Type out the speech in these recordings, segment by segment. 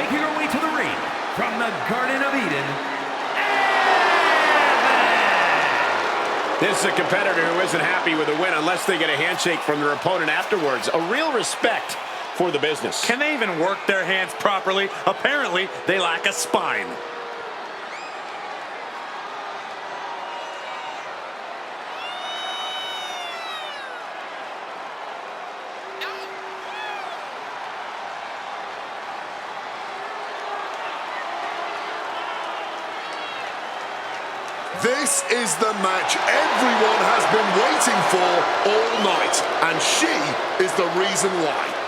making her way to the ring from the Garden of Eden, this is a competitor who isn't happy with a win unless they get a handshake from their opponent afterwards. A real respect for the business. Can they even work their hands properly? Apparently, they lack a spine. This is the match everyone has been waiting for all night, and she is the reason why.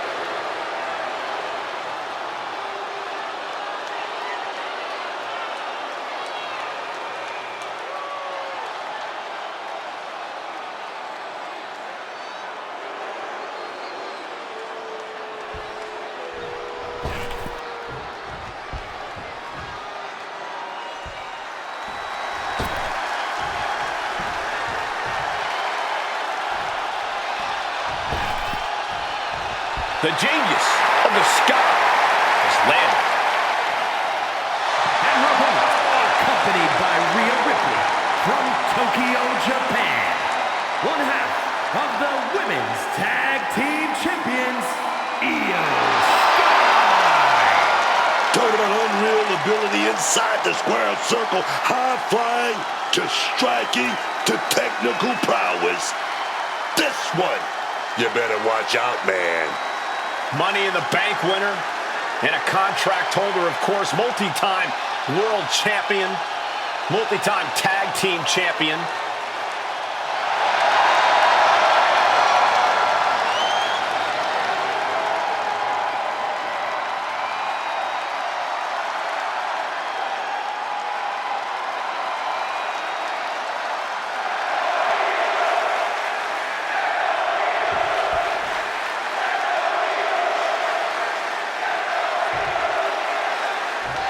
The genius of the sky has landed. and her opponent, accompanied by Rhea Ripley from Tokyo, Japan. One half of the Women's Tag Team Champions, Io Sky. Talking about unreal ability inside the square circle, high flying to striking to technical prowess. This one, you better watch out, man. Money in the Bank winner and a contract holder, of course, multi-time world champion, multi-time tag team champion.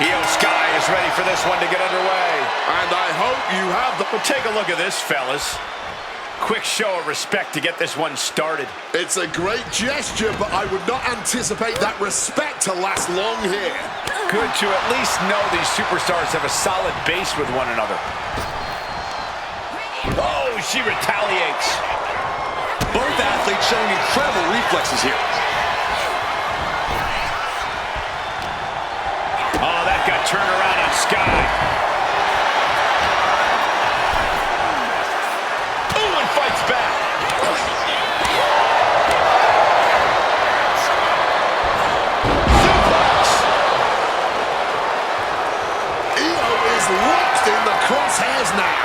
Io Sky is ready for this one to get underway. And I hope you have the... Well, take a look at this, fellas. Quick show of respect to get this one started. It's a great gesture, but I would not anticipate that respect to last long here. Good to at least know these superstars have a solid base with one another. Oh, she retaliates. Both athletes showing incredible reflexes here. Oh, that got turned around on Sky. Oh, and fights back. Suplex. Io is locked in the crosshairs now.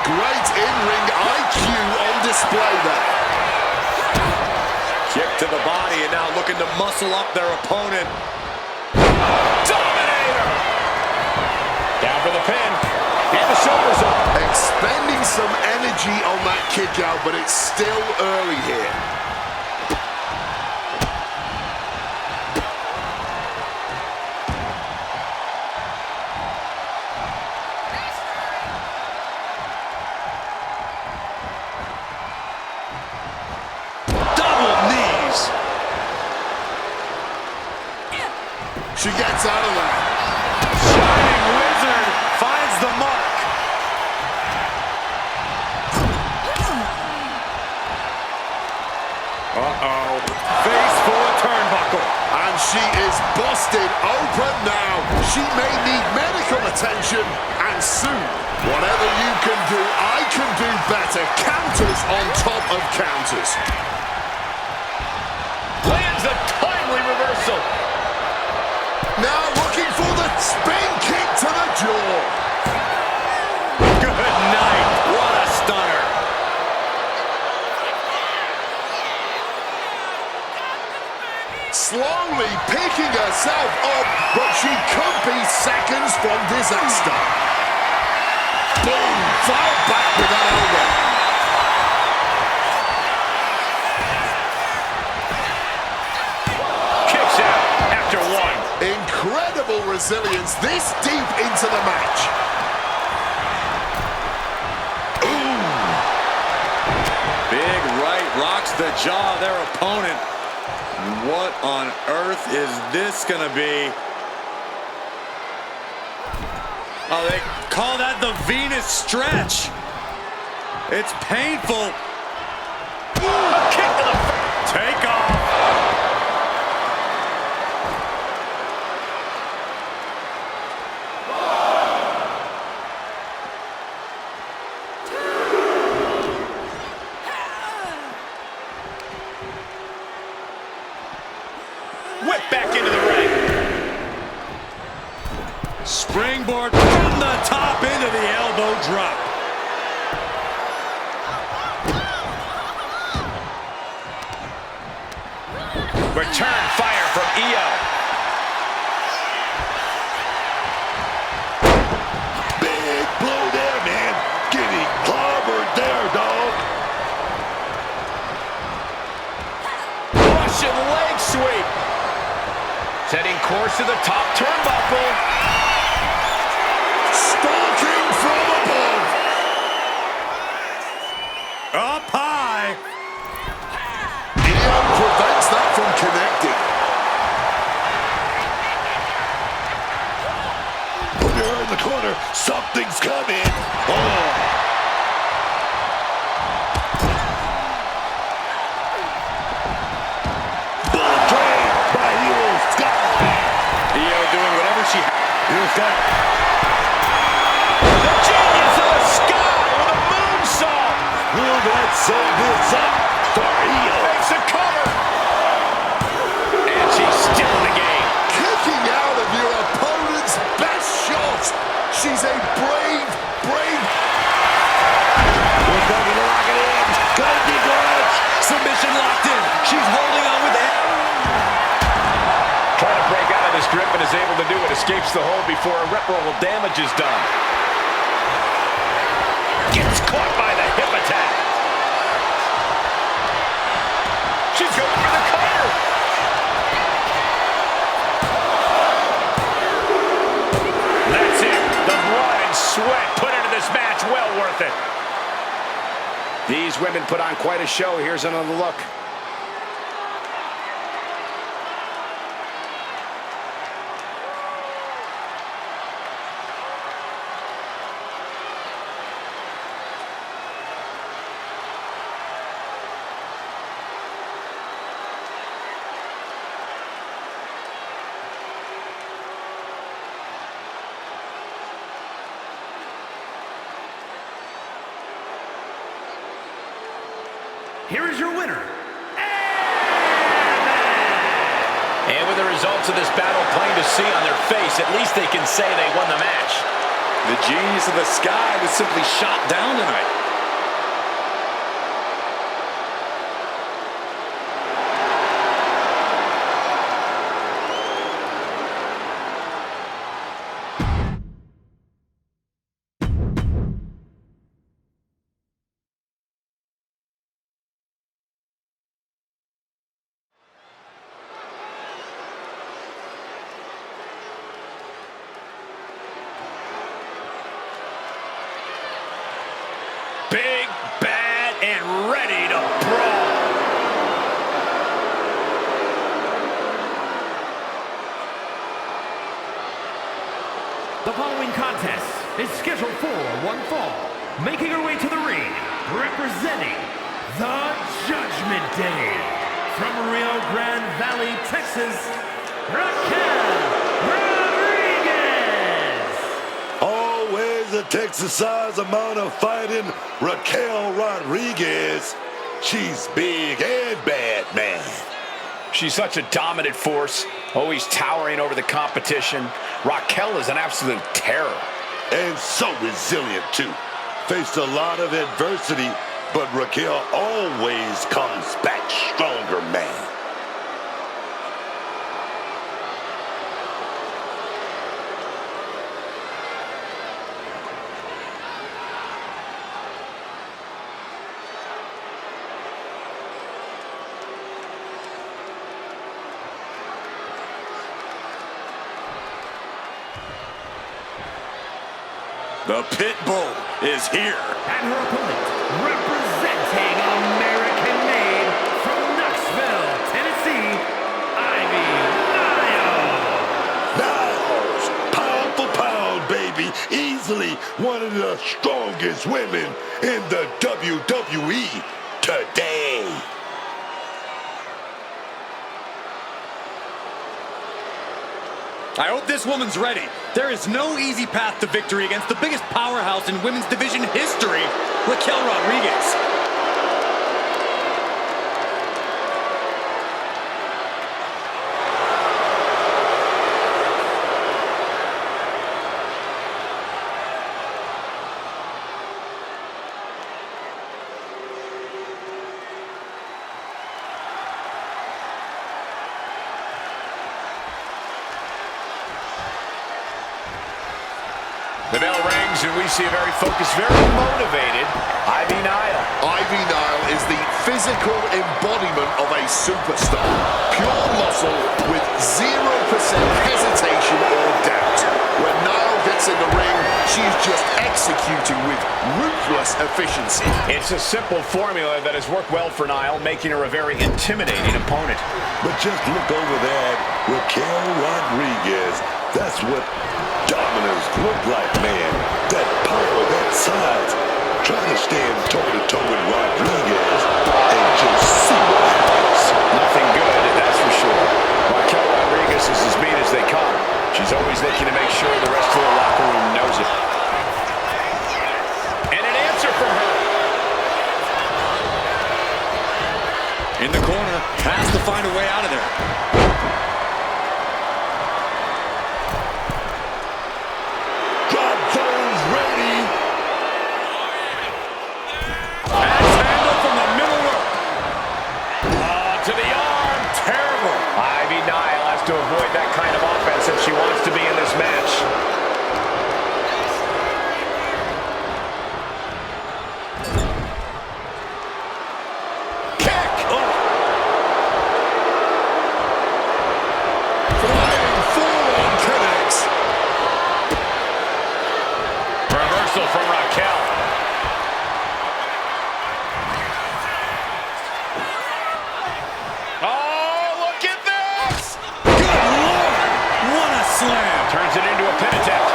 Great in-ring IQ on display there. Kick to the body and now looking to muscle up their opponent. Dominator. Down for the pin. And the shoulders up. Expending some energy on that kick out, but it's still early here. She gets out of that. Shining Wizard finds the mark. Uh-oh. Face full of turnbuckle. And she is busted open now. She may need medical attention, and soon. Whatever you can do, I can do better. Counters on top of counters. Lands a timely reversal. Now looking for the spin kick to the jaw. Good night. What a stunner. Slowly picking herself up, but she could be seconds from disaster. Boom! Fire back with that elbow. Incredible resilience this deep into the match. Ooh. Big right rocks the jaw of their opponent. What on earth is this gonna be? Oh, they call that the Venus stretch. It's painful. A kick to the face. Take off. Whip back into the ring. Springboard from the top into the elbow drop. Return fire from Io. Big blow there, man. Getting clobbered there, dog. Russian leg sweep. Setting course to the top turnbuckle. Stalking from above. Up high. Io prevents that from connecting. Put her in the corner. Something's coming. Oh. Bull train by Io Sky. Io doing whatever she. Io Sky. The genius of the sky with a moonsault. Will that sew this up for Io? Makes a cover. And she's still in the game. Kicking out of your opponent's best shot. She's a brave, brave. We're going to lock it in. Gotta be clutch. Submission locked in. She's holding on with it. Trying to break out of this grip and is able to do it. Escapes the hold before irreparable damage is done. Gets caught by the hip attack. She's going for the cover. That's it. The blood and sweat put into this match. Well worth it. These women put on quite a show. Here's another look. Here is your winner. And with the results of this battle plain to see on their face, at least they can say they won the match. The genius of the sky was simply shot down tonight. Big, bad, and ready to brawl. The following contest is scheduled for one fall. Making her way to the ring, representing the Judgment Day. From Rio Grande Valley, Texas, Raquel Rodriguez. Always a Texas-sized amount of fighting. Raquel Rodriguez. She's big and bad, man. She's such a dominant force, always towering over the competition. Raquel is an absolute terror. And so resilient, too. Faced a lot of adversity, but Raquel always comes back stronger, man. The pit bull is here. And her opponent, representing American-made from Knoxville, Tennessee, Ivy, easily one of the strongest women in the WWE today. I hope this woman's ready. There is no easy path to victory against the biggest powerhouse in women's division history, Raquel Rodriguez. The bell rings and we see a very focused, very motivated Ivy Nile. Ivy Nile is the physical embodiment of a superstar. Pure muscle with 0% hesitation or doubt. When Nile gets in the ring, she's just executing with ruthless efficiency. It's a simple formula that has worked well for Nile, making her a very intimidating opponent. But just look over there, Raquel Rodriguez. That's what dominance look like, man. That power, that size. Try to stand toe-to-toe with Rodriguez and just see what happens. Nothing good, that's for sure. Raquel Rodriguez is as mean as they come. She's always looking to make sure the rest of the locker room knows it. And an answer from her. In the corner, has to find a way out of there. To avoid that kind of offense if she wants to be in this match. Kick! Flying forward connects. Reversal from Raquel. Turns it into a pin attempt.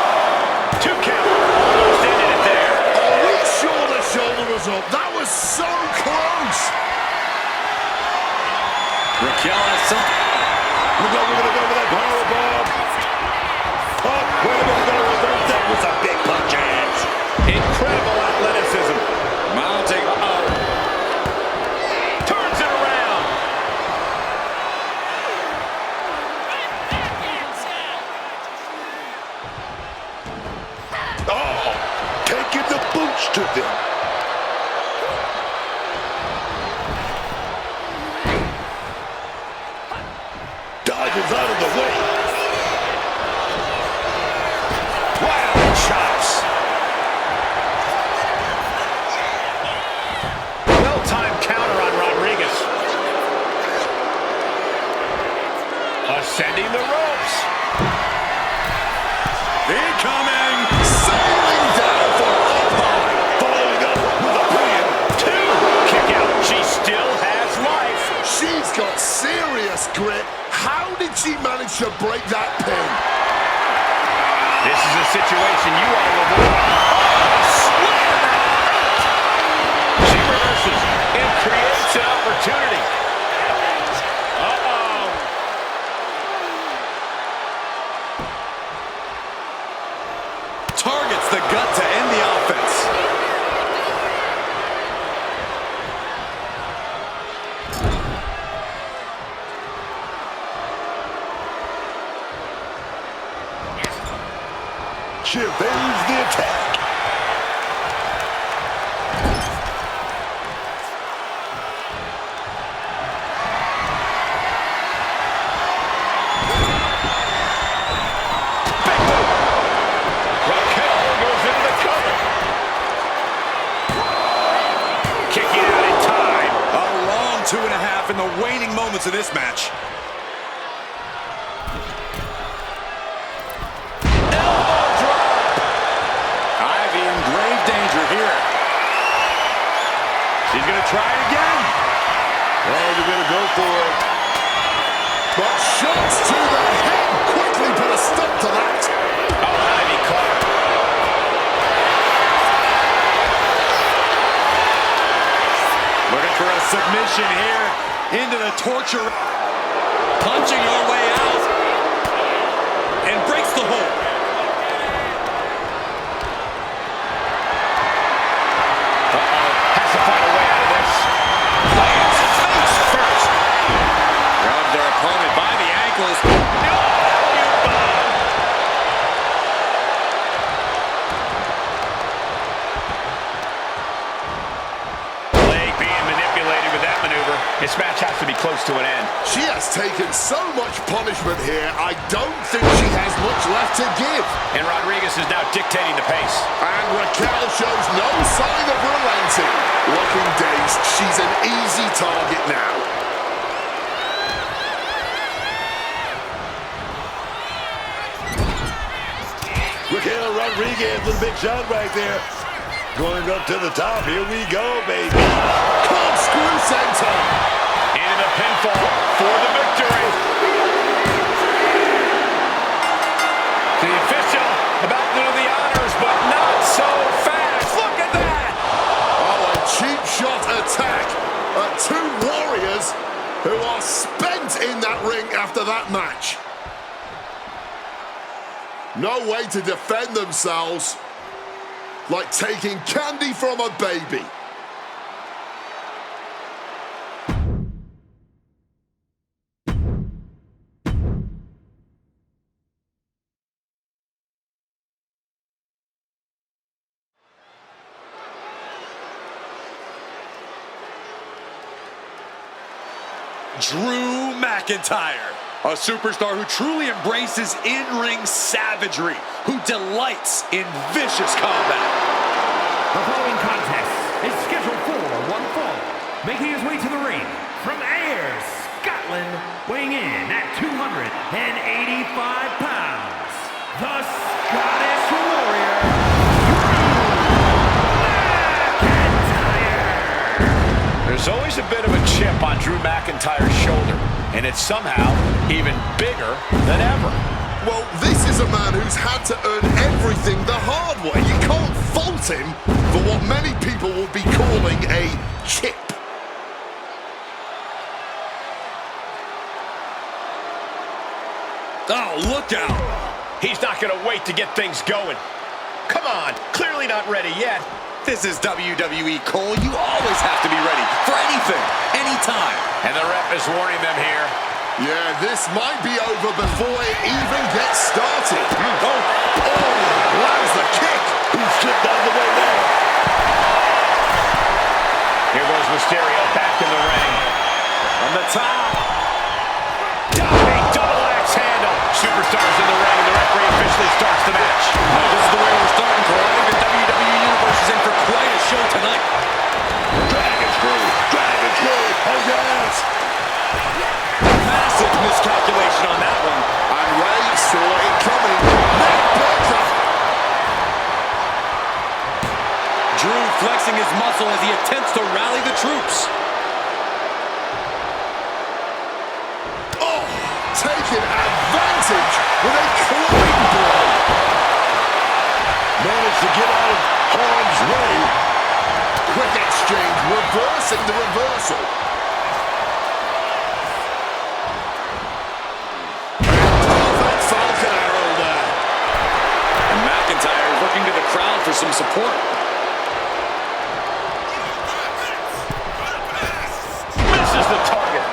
2 count. Almost ended it there. Oh, we sure the shoulder was up. That was so close. Raquel has something. We're gonna go with that powerbomb. Oh, wait a minute, we're gonna reverse that with a big punch hands. Incredible athleticism. Mounting. Turns it around. Taking the boots to them. Dodges out of the way. Wild chops. Well-timed counter on Rodriguez. Ascending the ropes. Incoming. Sailing down from up high. Following up with a brilliant 2. Kick out. She still has life. She's got serious grit. How did she manage to break that pin? This is a situation you want to avoid. She reverses and creates an opportunity. Targets the gut to end the offense. She evades the attack. Raquel goes into the cover. Kicking out in time. A long 2.5 in the waning moments of this match. She's going to try it again. Oh, they're going to go for it. But shots to the head quickly put a stop to that. Oh, Ivy caught her. submission here into the torture. Punching her way out. And breaks the hold. Has to find a way out of this. Lands face first. Grabs their opponent by the ankles. Leg being manipulated with that maneuver. This match has to be close to an end. She has taken so much punishment here, I don't think she has much left to give. And Rodriguez is now dictating the pace. And Raquel shows no sign of relenting. Looking dazed, she's an easy target now. Raquel Rodriguez with a big shot right there. Going up to the top. Here we go, baby. Corkscrew center. Into the pinfall for the victory. The official about to do the honors, but not so fast. Look at that. Oh, a cheap shot attack at two warriors who are spent in that ring after that match. No way to defend themselves. Like taking candy from a baby. Drew McIntyre, a superstar who truly embraces in-ring savagery, who delights in vicious combat. The following contest is scheduled for one fall. Making his way to the ring from Ayr, Scotland, weighing in at 285 pounds, the Scottish Warrior, Drew McIntyre. There's always a bit of a chip on Drew McIntyre's shoulder, and it's somehow even bigger than ever. Well, this is a man who's had to earn everything the hard way. You can't fault him for what many people will be calling a chip. Oh, look out! He's not going to wait to get things going. Come on, clearly not ready yet. This is WWE, Cole. You always have to be ready for anything, anytime. And the ref is warning them here. Yeah, this might be over before it even gets started. Oh, Lands the kick. he's kicked out of the way now. Here goes Mysterio back in the ring. On the top. Diving double axe handle. Superstars in the ring, and the referee officially starts the match. This is the way we're starting, Cole. I think the WWE Universe is in for quite a show tonight. Dragon screw. Oh, yes. Massive miscalculation on that one. And Ray saw it coming. Neckbreaker. Drew flexing his muscle as he attempts to rally the troops. Oh, taking advantage with a clean blow. Managed to get out of harm's way. Quick exchange, reversing the reversal. Perfect Falcon arrow there. And McIntyre is looking to the crowd for some support. Misses the target.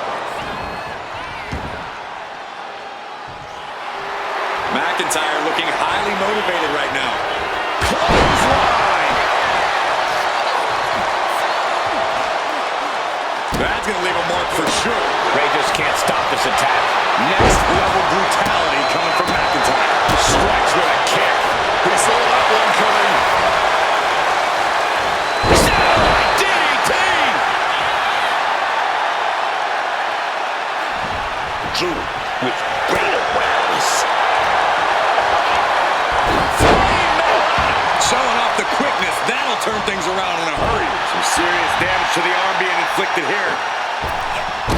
McIntyre looking highly motivated right now. Clothesline. That's going to leave a mark for sure. Ray just can't stop this attack. Next level brutality coming from McIntyre. Strikes with a kick. We saw that one coming. Satellite DDT. Drew with great awareness. Showing off the quickness. That'll turn things around in a hurry. Some serious damage to the arm being inflicted here.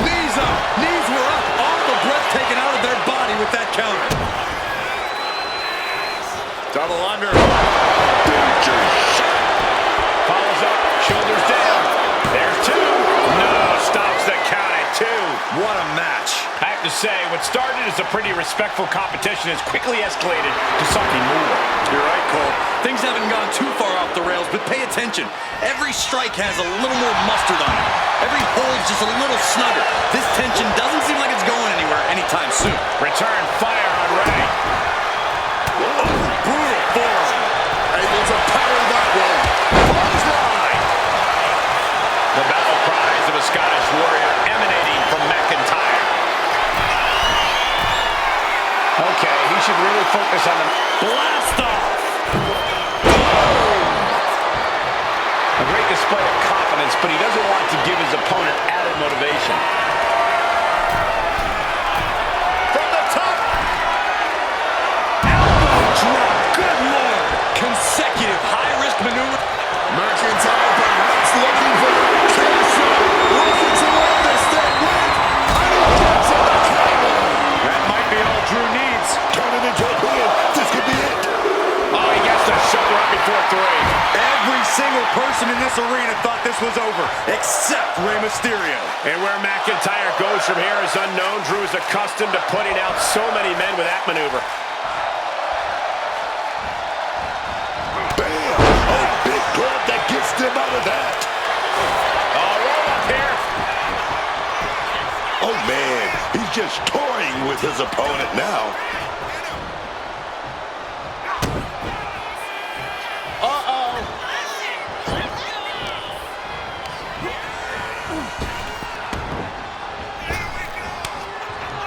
Knees up. Knees were up. All the breath taken out of their body with that counter. Double under. Follows up. Shoulders down. There's two. No, What a match. I have to say, what started as a pretty respectful competition has quickly escalated to something more. You're right, Cole. Things haven't gone too far off the rails, but pay attention. Every strike has a little more mustard on it. Every hold's just a little snugger. This tension doesn't seem like it's going anywhere anytime soon. Return fire on Ray. Whoa, brutal form. Able to parry that one. Clothesline. The battle cries of a Scottish warrior emanating from McIntyre. Okay, he should really focus on the Blast off. a great display of confidence, but he doesn't want to give his opponent added motivation. From the top. Elbow drop. Good Lord. Consecutive high-risk maneuver. McIntyre perhaps looking for that kill shot. Looking to win this thing with. And he gets on the counter. That might be all Drew needs. Turn it into a win. This could be it. Oh, he gets the shoulder up before 3. Every single person in this arena thought this was over, except Rey Mysterio. And where McIntyre goes from here is unknown. Drew is accustomed to putting out so many men with that maneuver. Bam! Oh, big club that gets them out of that. Oh, roll up here. Oh, man. He's just toying with his opponent now.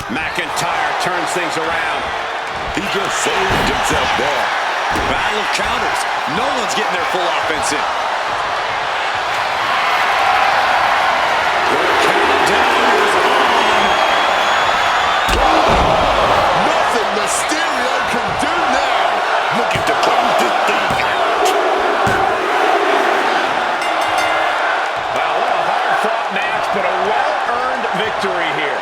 McIntyre turns things around. He just saved himself there. Battle of counters. No one's getting their full offense in. The countdown is on. Nothing Mysterio can do now. Looking to close this thing out. Well, what a hard-fought match, but a well-earned victory here.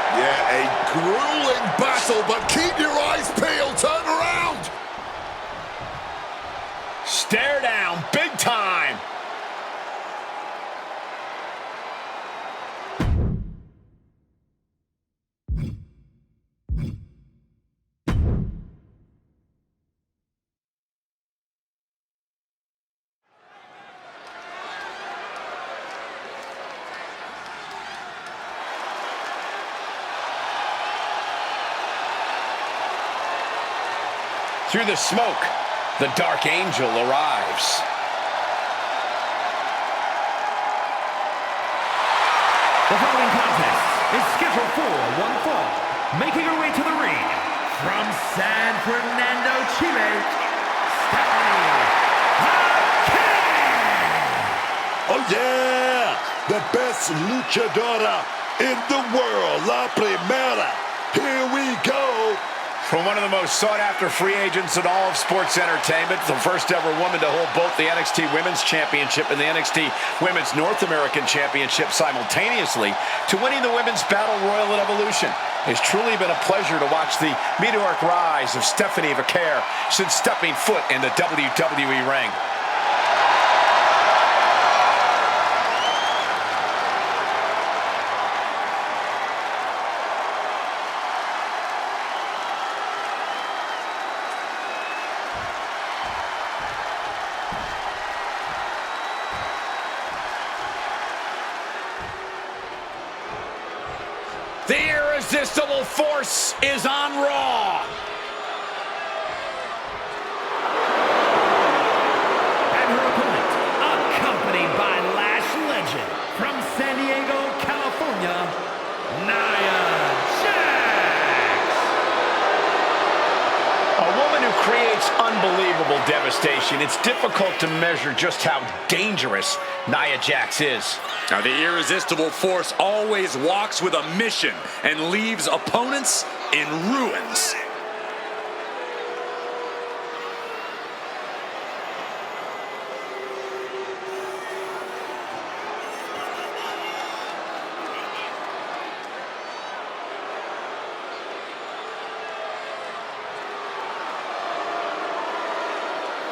Yeah, a grueling battle, but keep your eyes peeled. Turn around. Stare down, big time. Through the smoke, the Dark Angel arrives. The following contest is scheduled for one fall. Making her way to the ring from San Fernando, Chile, Stephanie Hackett. Oh, yeah. The best luchadora in the world. La Primera. Here we go. From one of the most sought-after free agents in all of sports entertainment, the first ever woman to hold both the NXT Women's Championship and the NXT Women's North American Championship simultaneously, to winning the Women's Battle Royal at Evolution. It's truly been a pleasure to watch the meteoric rise of Stephanie Hackett since stepping foot in the WWE ring. The irresistible force is on Raw. And her opponent, accompanied by Lash Legend from San Diego, California, Nia Jax. A woman who creates unbelievable devastation. It's difficult to measure just how dangerous Nia Jax is. Now, the irresistible force always walks with a mission and leaves opponents in ruins.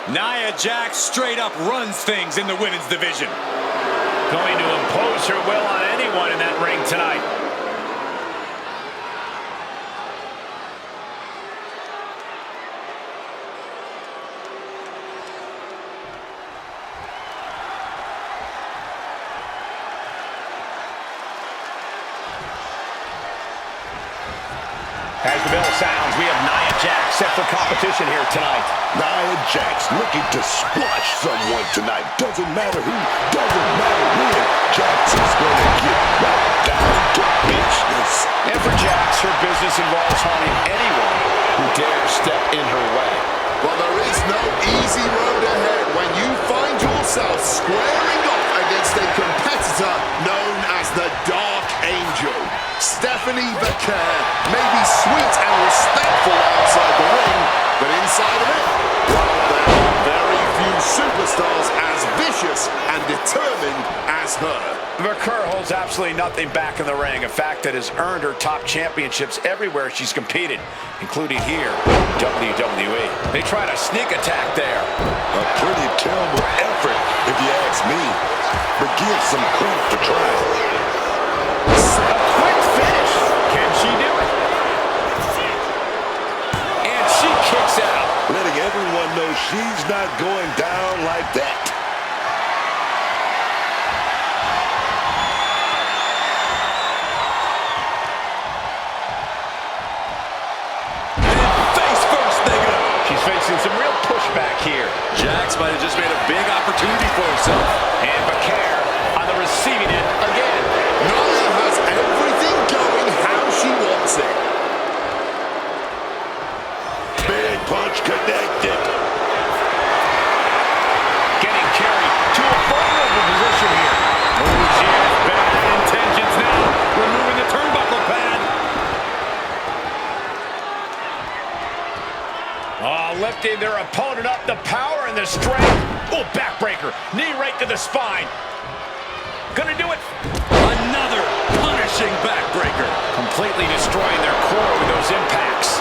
Nia Jax straight up runs things in the women's division. Going to impose her will on anyone in that ring tonight. As the bell sounds, we have Nia Jax set for competition here tonight. Nia Jax looking to squash someone tonight. Doesn't matter who, doesn't matter when. Jax is going to get right down to business. And for Jax, her business involves harming anyone who dares step in her way. Well, there is no easy road ahead when you find yourself squaring off against a competitor known as the Dark Angel. Stephanie Becker may be sweet and respectful outside the ring, but inside of it, well, there are very few superstars as vicious and determined as her. Becker holds absolutely nothing back in the ring, a fact that has earned her top championships everywhere she's competed, including here in WWE. They try to sneak attack there. A pretty terrible effort, if you ask me. But give some credit for trying. A quick finish. Can she do it? And she kicks out. Letting everyone know she's not going down like that. She's facing some real pushback here. Jax might have just made a big opportunity for herself. And Becker on the receiving end again. Nia has everything going how she wants it. Big punch connected. Getting carried to a vulnerable position here. Oh, she has bad intentions now. Removing the turnbuckle pad. Oh, lifting their opponent up, the power and the strength. Oh, backbreaker. Knee right to the spine. Gonna do it. Another punishing backbreaker. Completely destroying their core with those impacts.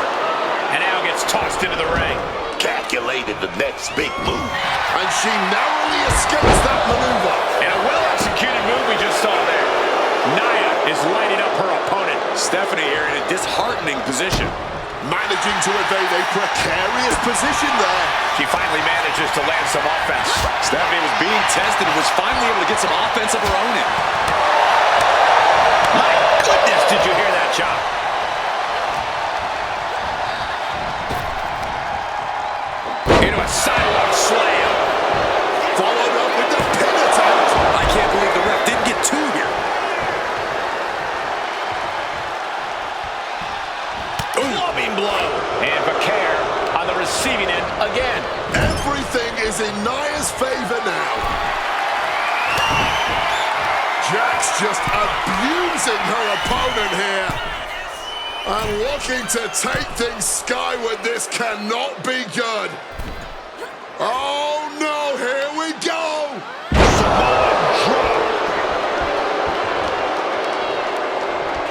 And now gets tossed into the ring. Calculated the next big move. And she narrowly escapes that maneuver. And a well-executed move we just saw there. Nia is lighting up her opponent. Stephanie here in a disheartening position. Managing to evade a precarious position there. She finally manages to land some offense. Stephanie was being tested and was finally able to get some offense of her own in. My goodness, did you hear that chop? Into a sidewalk slam. Followed up with the pin attempt. I can't believe the ref didn't get two here. Clubbing blow. And Becker on the receiving end again. Everything is in Nia's favor now. Jax just abusing her opponent here. And looking to take things skyward. This cannot be good. Oh no, here we go.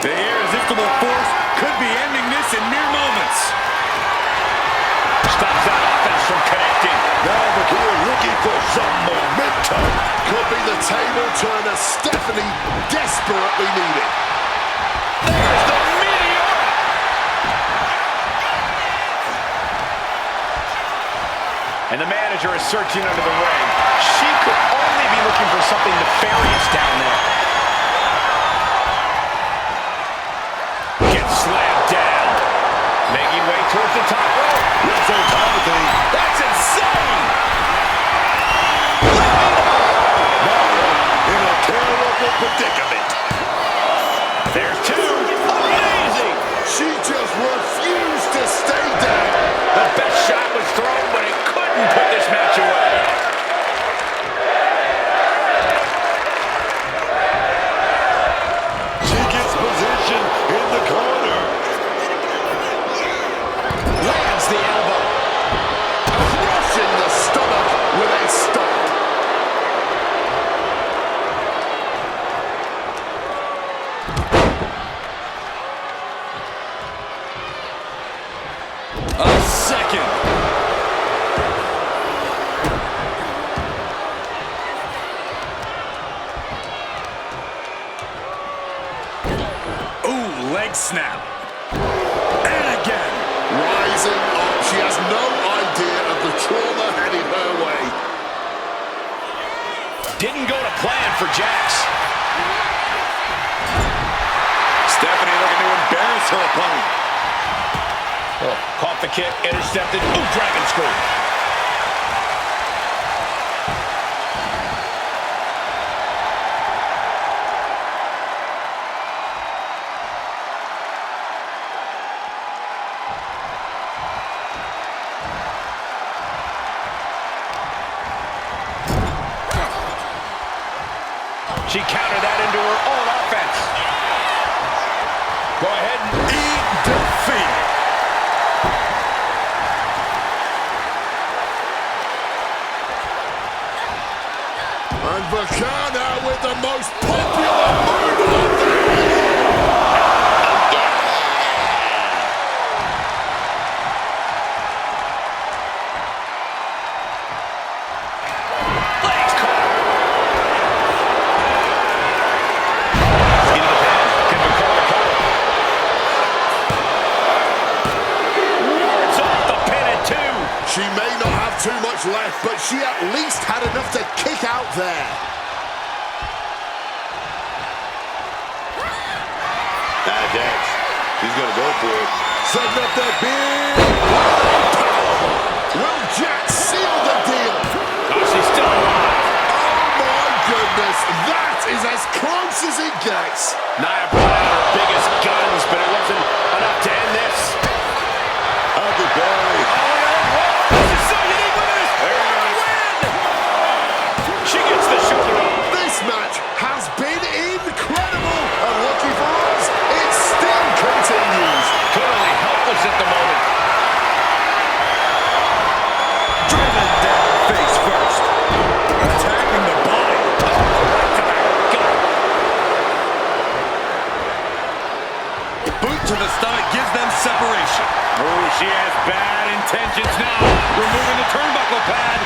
The irresistible force could be ending this in mere moments. Stops that offense from connecting. Now Becker looking for some momentum. Could be the table turner Stephanie desperately needed. There's the meteor. And the manager is searching under the ring. She could only be looking for something nefarious down there. Gets slammed down. Making way towards the top rope. Let's on top of things. That's insane. In a terrible predicament. There's two. Amazing. She just refused to stay down. The best shot was thrown, but it couldn't put this match away. She gets position in the corner. Lands the elbow. Crushing the stomach with a stomp. A second. Ooh, leg snap. And again. Rising up, she has no idea of the trauma heading her way. Didn't go to plan for Jax. Stephanie looking to embarrass her opponent. Oh, caught the kick, intercepted. Ooh, dragon screw. She countered that into her own offense. Go ahead and eat defeat. And Vakana with the most popular move of the year. She may not have too much left, but she at least had enough to kick out there. Dance. She's going to go for it. Setting up that big power. Will Jack seal the deal? Oh, she's still alive. Oh, my goodness. That is as close as it gets. Nia brought out her biggest guns, but it wasn't enough to end this. Other boy. She gets the shoulder up. This match has been incredible. And lucky for us, it still continues. Totally helpless at the moment. Driven down face first. Attacking the body. Right to the gut. Boot to the stomach gives them separation. Oh, she has bad intentions now. Removing the turnbuckle pad.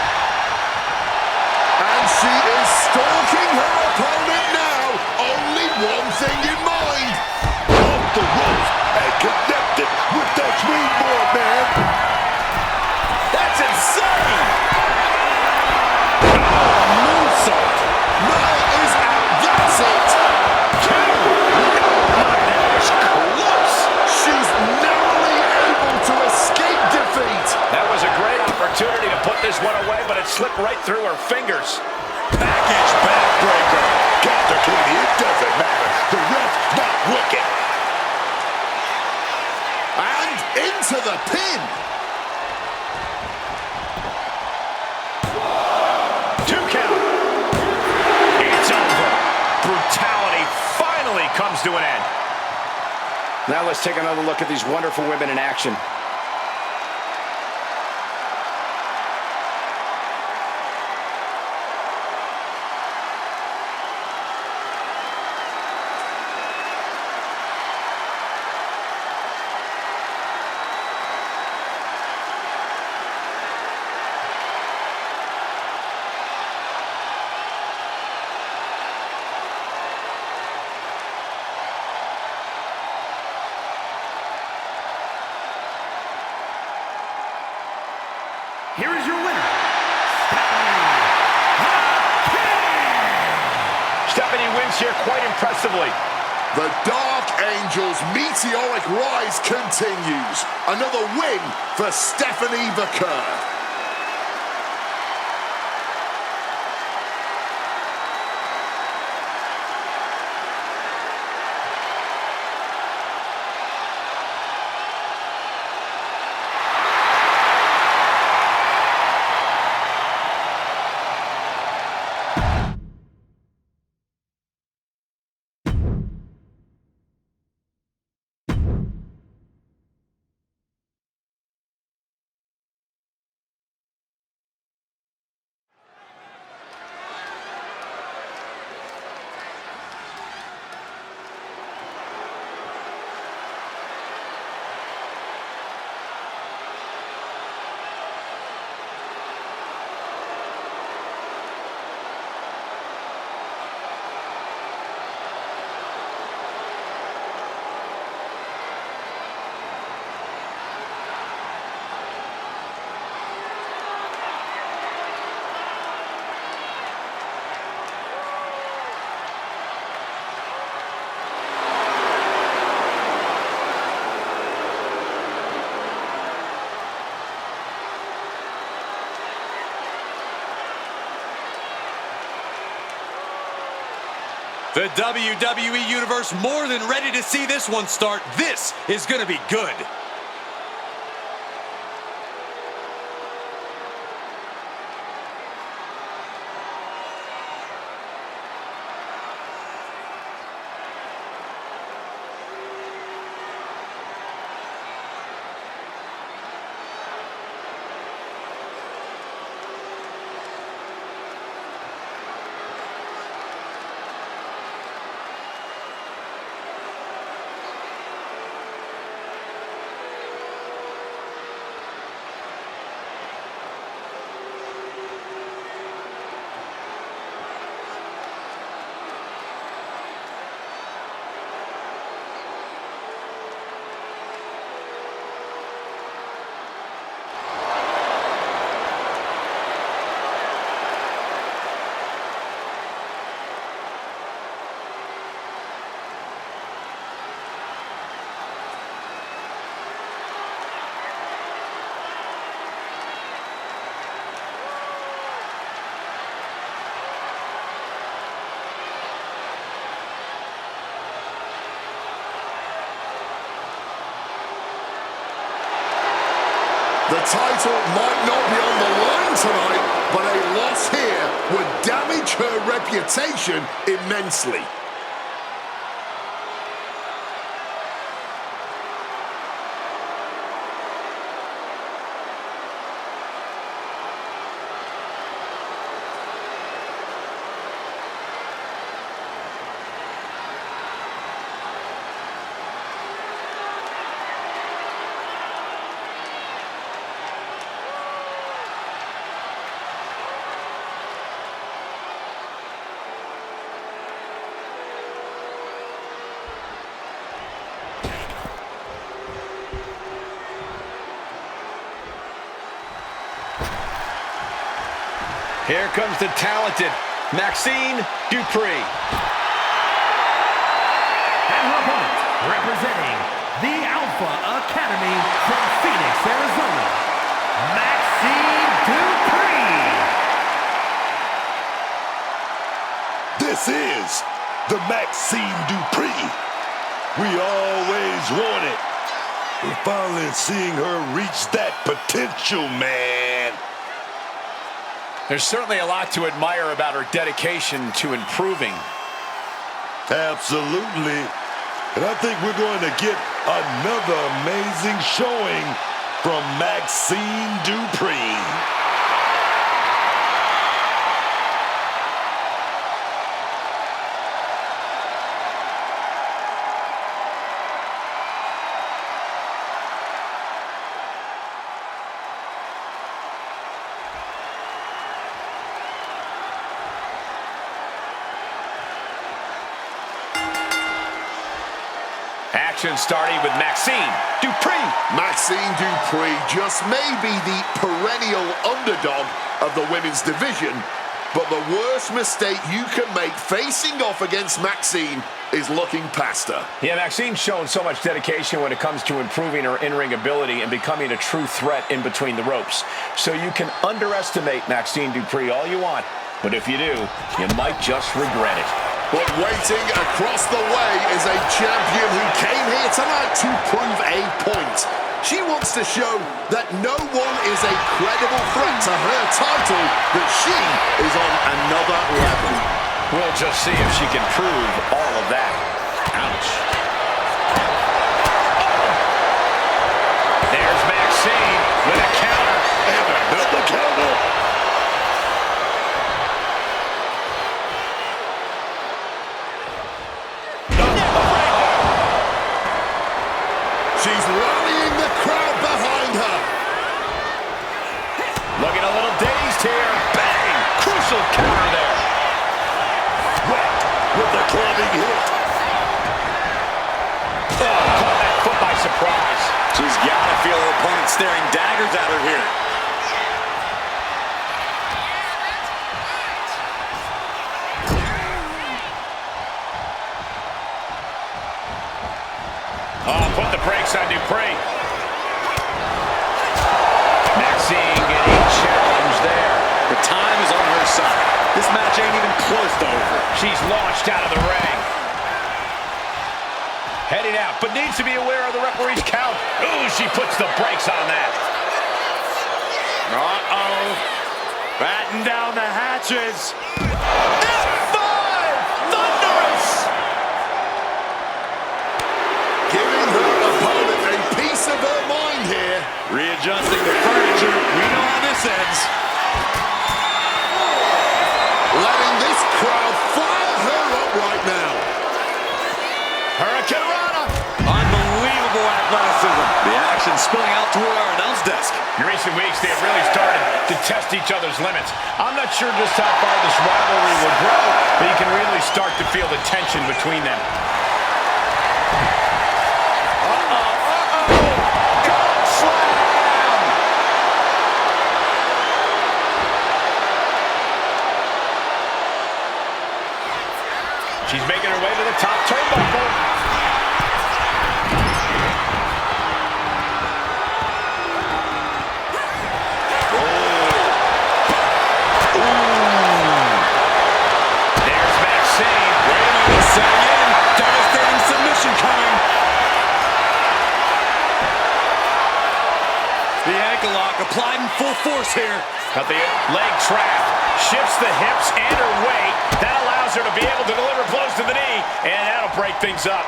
And she is stalking her opponent now. Only one thing in mind. Off the ropes and connected with that springboard, man. That's insane. Moonsault. Mel is out. That's it. That was close. She's narrowly able to escape defeat. That was a great opportunity to put this one away, but it slipped right through her fingers. Package backbreaker. Counter, Katie. It doesn't matter. The ref's not looking. And into the pin. 2 count. It's over. Brutality finally comes to an end. Now let's take another look at these wonderful women in action. Here is your winner, Stephanie wins here quite impressively. The Dark Angel's meteoric rise continues. Another win for Stephanie Vaquer. The WWE Universe more than ready to see this one start. This is going to be good. The title might not be on the line tonight, but a loss here would damage her reputation immensely. Here comes the talented Maxine Dupree. And her opponent, representing the Alpha Academy from Phoenix, Arizona, Maxine Dupree. This is the Maxine Dupree we always wanted. We're finally seeing her reach that potential, man. There's certainly a lot to admire about her dedication to improving. Absolutely. And I think we're going to get another amazing showing from Maxine Dupree. Action starting with Maxine Dupree. Maxine Dupree just may be the perennial underdog of the women's division, but the worst mistake you can make facing off against Maxine is looking past her. Yeah, Maxine's shown so much dedication when it comes to improving her in-ring ability and becoming a true threat in between the ropes. So you can underestimate Maxine Dupree all you want, but if you do, you might just regret it. But waiting across the way is a champion who came here tonight to prove a point. She wants to show that no one is a credible threat to her title, that she is on another level. We'll just see if she can prove all of that. Ouch. There's Maxine with a counter. And another counter. She's rallying the crowd behind her. Looking a little dazed here. Bang! Crucial counter there. Whack with the clubbing hit. Oh, caught that foot by surprise. She's got to feel her opponent staring daggers at her here. Oh, put the brakes on Dupree. Maxine getting challenged there. The time is on her side. This match ain't even close to over. She's launched out of the ring. Heading out, but needs to be aware of the referee's count. Ooh, she puts the brakes on that. Uh-oh. Batten down the hatches. F5! Thunderous! Giving her opponent a piece of her mind here. Readjusting the furniture. We know how this ends. Letting this crowd fire her up right now. Hurricane Rana! Unbelievable athleticism. The action spilling out toward our announce desk. In recent weeks, they have really started to test each other's limits. I'm not sure just how far this rivalry will grow, but you can really start to feel the tension between them. God slam! She's making her way to the top turnbuckle. Devastating submission coming. The ankle lock applied in full force here. Got the leg trapped, shifts the hips and her weight. That allows her to be able to deliver blows to the knee, and that'll break things up.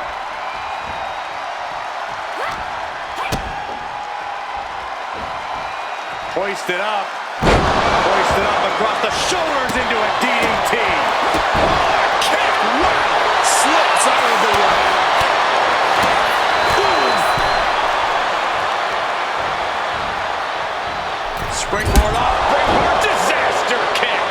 Hoisted up. Hoisted up across the shoulders into a DDT. Kick, wow! Slips out of the way. Springboard off. Springboard disaster kick.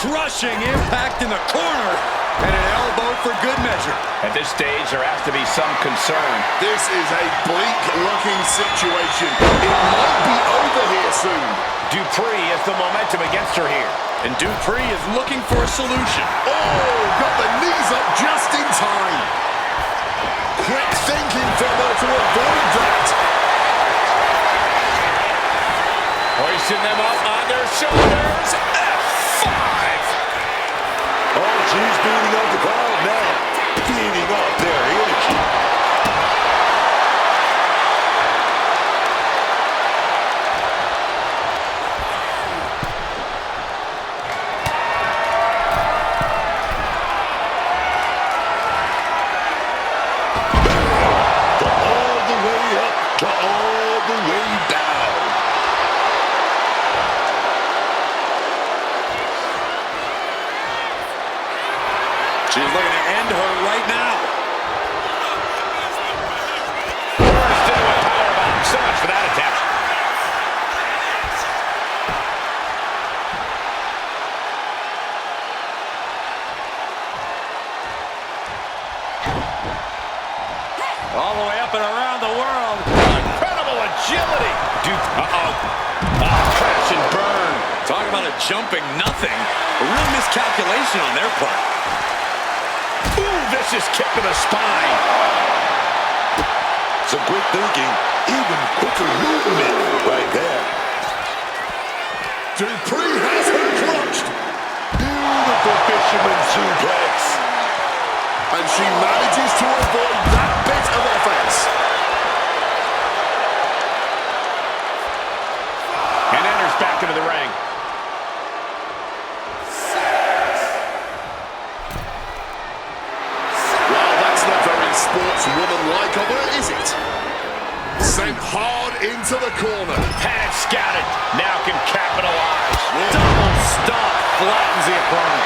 Crushing impact in the corner. And an elbow for good measure. At this stage, there has to be some concern. This is a bleak-looking situation. It might be over here soon. Dupree has the momentum against her here. And Dupree is looking for a solution. Oh, got the knees up just in time. Quick thinking from her to avoid that. Hoisting them up on their shoulders. F5! Oh, she's beating up the crowd now. Feeding off their energy. All the way up to all the way down. She's looking to end her right now. Burst into a powerbomb. So much for that attempt. All the way up and around the world. Incredible agility. Crash and burn. Talk about a jumping nothing. A real miscalculation on their part. Ooh, vicious kick to the spine. Some quick thinking, even quicker movement right there. Dupree has her clutched. Beautiful fisherman suplex. And she manages to avoid that bit of offense. And enters back into the ring. Well, that's not very sportswoman-like of her, is it? Sent hard into the corner. Had it scouted. Now can capitalize. Double stomp flattens the opponent.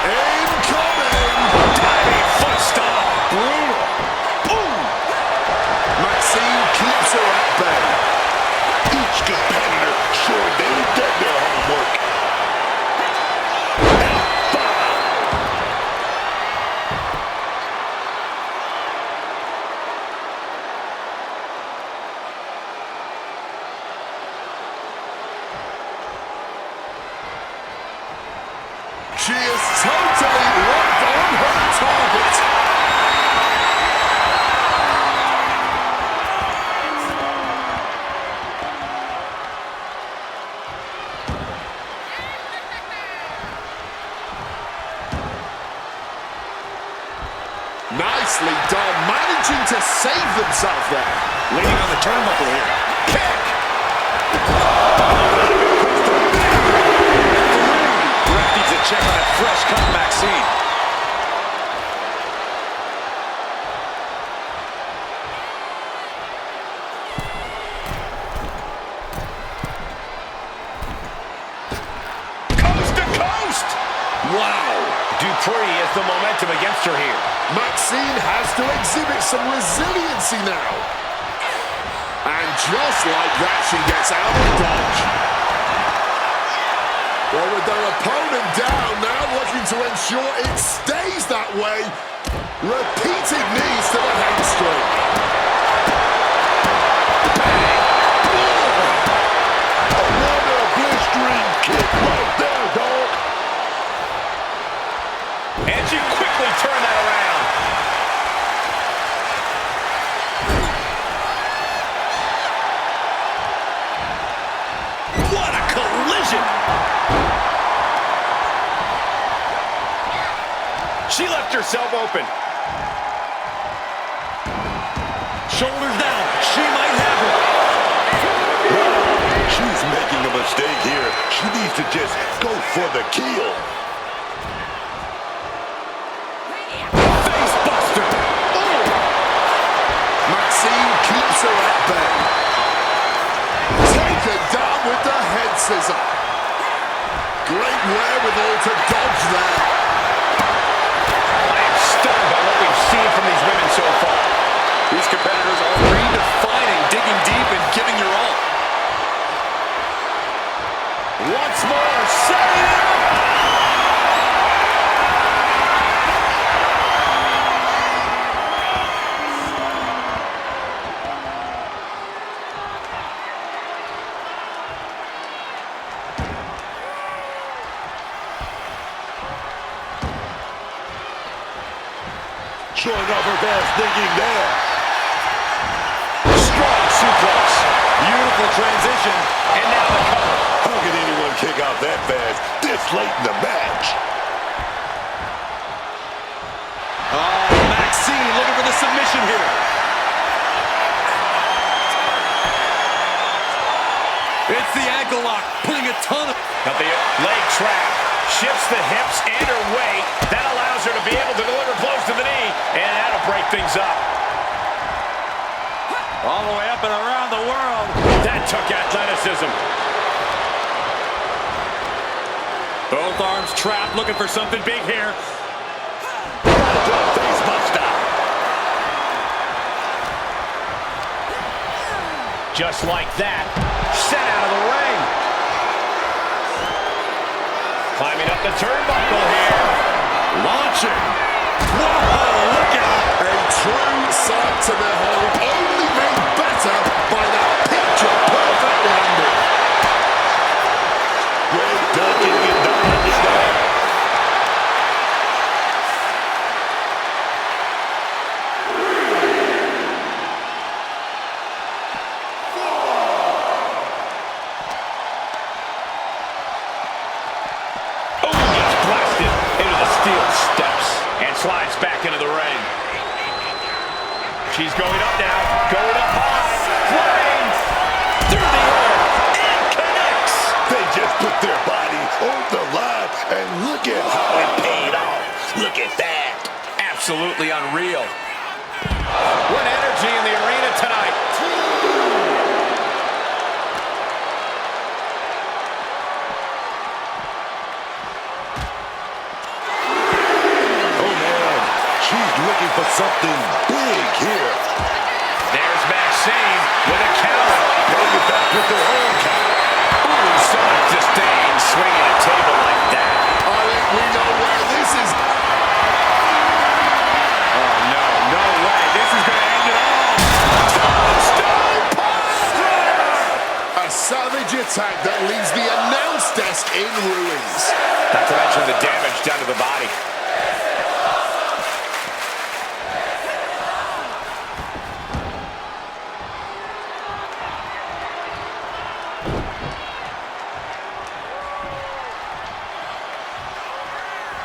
Incoming! Diving foot stomp. Brutal. Boom. Maxine keeps her at bay. Each competitor sure they've done their homework. She is totally locked on her target. Nicely done, managing to save themselves there. Leaning on the turnbuckle here. Kick! Ref needs to check on that fresh cut Maxine. Coast to coast! Wow. Dupree has the momentum against her here. Maxine has to exhibit some resiliency now. And just like that, she gets out of dodge. Well, with their opponent down, now looking to ensure it stays that way. Repeated knees to the hamstring. What a blistering kick right there, dog. And she quickly turned that around. What a collision. She left herself open. Shoulders down. She might have it. She's making a mistake here. She needs to just go for the kill. Face buster. Oh. Maxine keeps her at bay. Taken down with the head scissor. Great wherewithal to dodge there. I am stunned by what we've seen from these women so far. These competitors are redefining digging deep and giving your all. Once more, setting it up. Showing off her fast thinking there. Strong suplex. Beautiful transition. And now the cover. How can anyone kick out that fast this late in the match? Oh, Maxine looking for the submission here. It's the ankle lock, putting a ton of... Got the leg trap. Shifts the hips and her weight. That allows her to be able to deliver blows to the knee. And that'll break things up. All the way up and around the world. That took athleticism. Both arms trapped, looking for something big here. Face buster. Just like that. Sent out of the ring. Climbing up the turnbuckle here. Launching. Whoa, look out. A true sight to behold, only made better by that picture-perfect landing. Great ducking and dodge there. Oh, he gets blasted into the steel steps and slides back into the ring. She's going up now, going up high, flying through the air, and connects. They just put their body on the line, and look at how it paid off. Look at that. Absolutely unreal. What energy in the arena tonight. Oh, man. She's looking for something big here. There's Maxine with a counter. Bring it back with their own counter. Ooh, so much disdain swinging a table like that. I think we know where this is. Oh, no, no way. This is going to end it all. Tombstone Piledriver! A savage attack that leaves the announce desk in ruins. Not to mention the damage done to the body.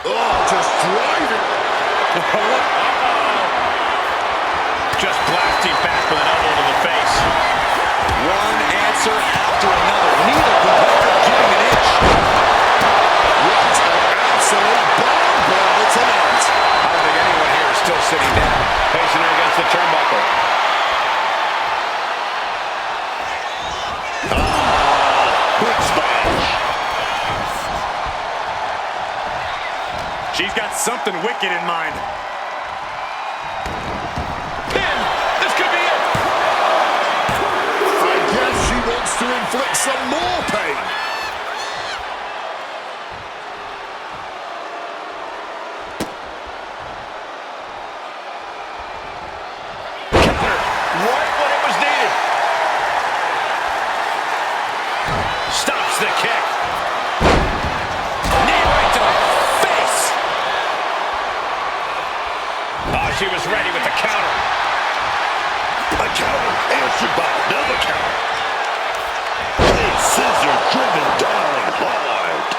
Oh, just driving. something wicked in mind. Pin! This could be it! I guess she wants to inflict some more pain. Right when it was needed. Stops the kick. Knee right to the face. Oh, she was ready with the counter. A counter answered by another counter. Big scissor driven down hard.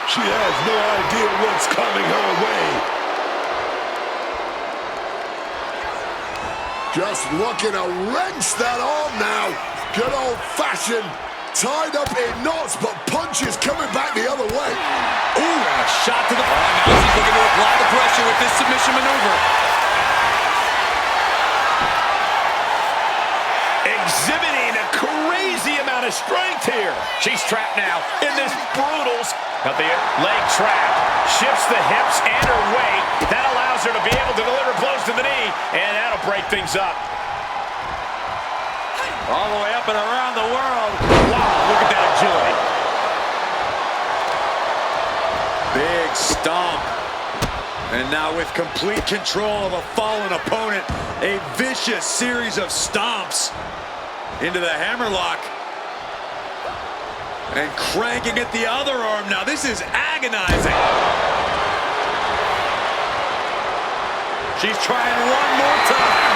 She has no idea what's coming her way. Just looking to wrench that arm now. Good old-fashioned, tied up in knots, but punches coming back the other way. Ooh, a shot to the... Oh, now she's looking to apply the pressure with this submission maneuver. Exhibiting a crazy amount of strength here. She's trapped now in this brutal... Got the leg trap. Shifts the hips and her weight. That allows her to be able to deliver blows to the knee, and that'll break things up. All the way up and around the world. Wow, look at that agility. Big stomp. And now with complete control of a fallen opponent, a vicious series of stomps into the hammerlock. And cranking at the other arm now. This is agonizing. She's trying one more time.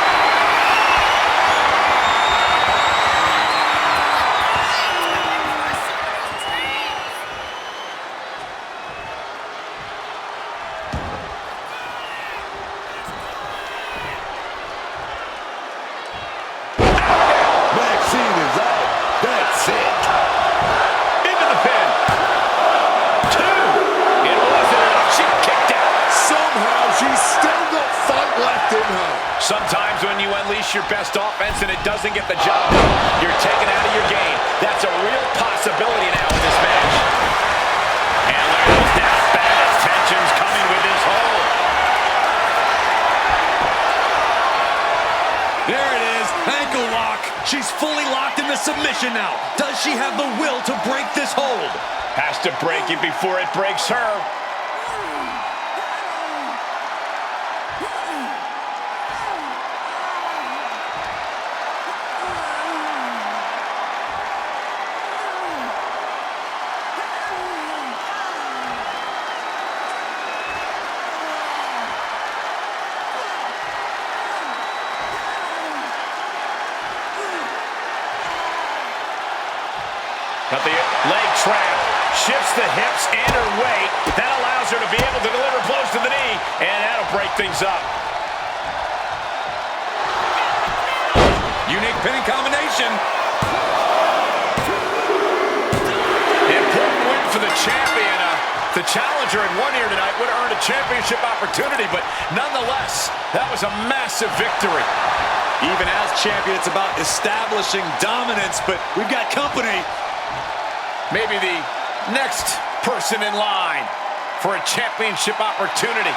Maxine is out. That's it. Into the pin. 2. It wasn't enough. She kicked out. Somehow she's still got fight left in her. Sometimes when you unleash your best offense and it doesn't get the job done, you're taken out of your game. That's a real possibility now in this match. And there's that bad tensions coming with his hold. There it is, ankle lock. She's fully locked in the submission now. Does she have the will to break this hold? Has to break it before it breaks her. Got the leg trap, shifts the hips and her weight. That allows her to be able to deliver blows to the knee, and that'll break things up. Unique pinning combination. Important win for the champion. The challenger had won here tonight, would have earned a championship opportunity, but nonetheless, that was a massive victory. Even as champion, it's about establishing dominance, but we've got company. Maybe the next person in line for a championship opportunity.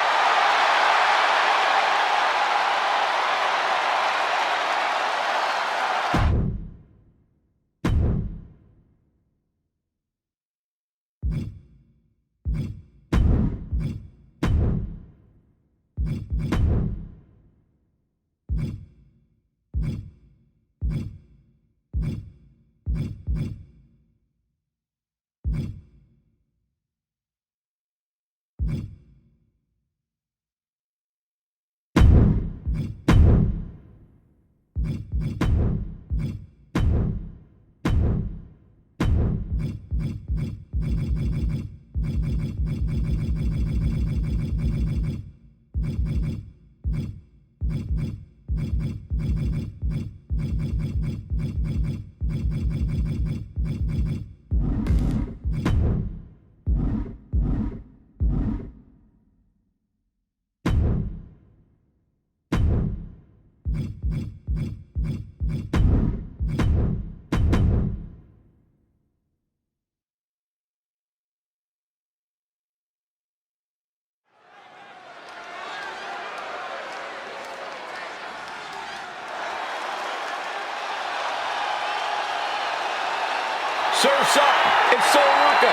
Surf's up. It's Ruka.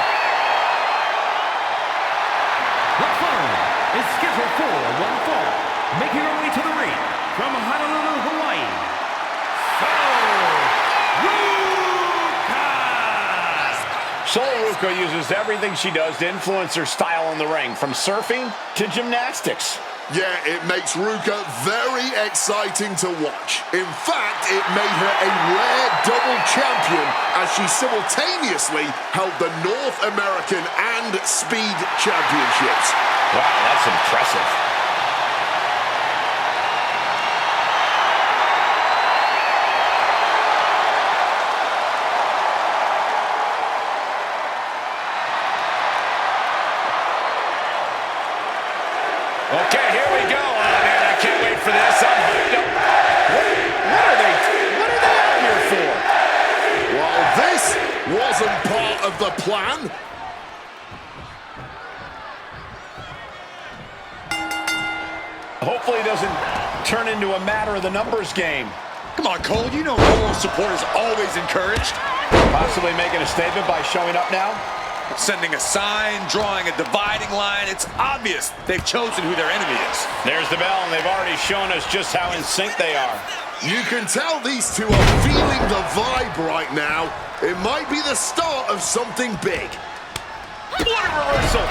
The following is scheduled for one fall, making her way to the ring from Honolulu, Hawaii. Ruka uses everything she does to influence her style in the ring, from surfing to gymnastics. Yeah, it makes Ruka very exciting to watch. In fact, it made her a rare double champion as she simultaneously held the North American and Speed Championships. Wow, that's impressive. Okay, here we go. Oh, man, I can't wait for this. I'm hyped up. What are they out here for? Well, this wasn't part of the plan. Hopefully it doesn't turn into a matter of the numbers game. Come on, Cole. You know moral support is always encouraged. Possibly making a statement by showing up now? Sending a sign, drawing a dividing line. It's obvious they've chosen who their enemy is. There's the bell, and they've already shown us just how in sync they are. You can tell these two are feeling the vibe right now. It might be the start of something big. What a reversal!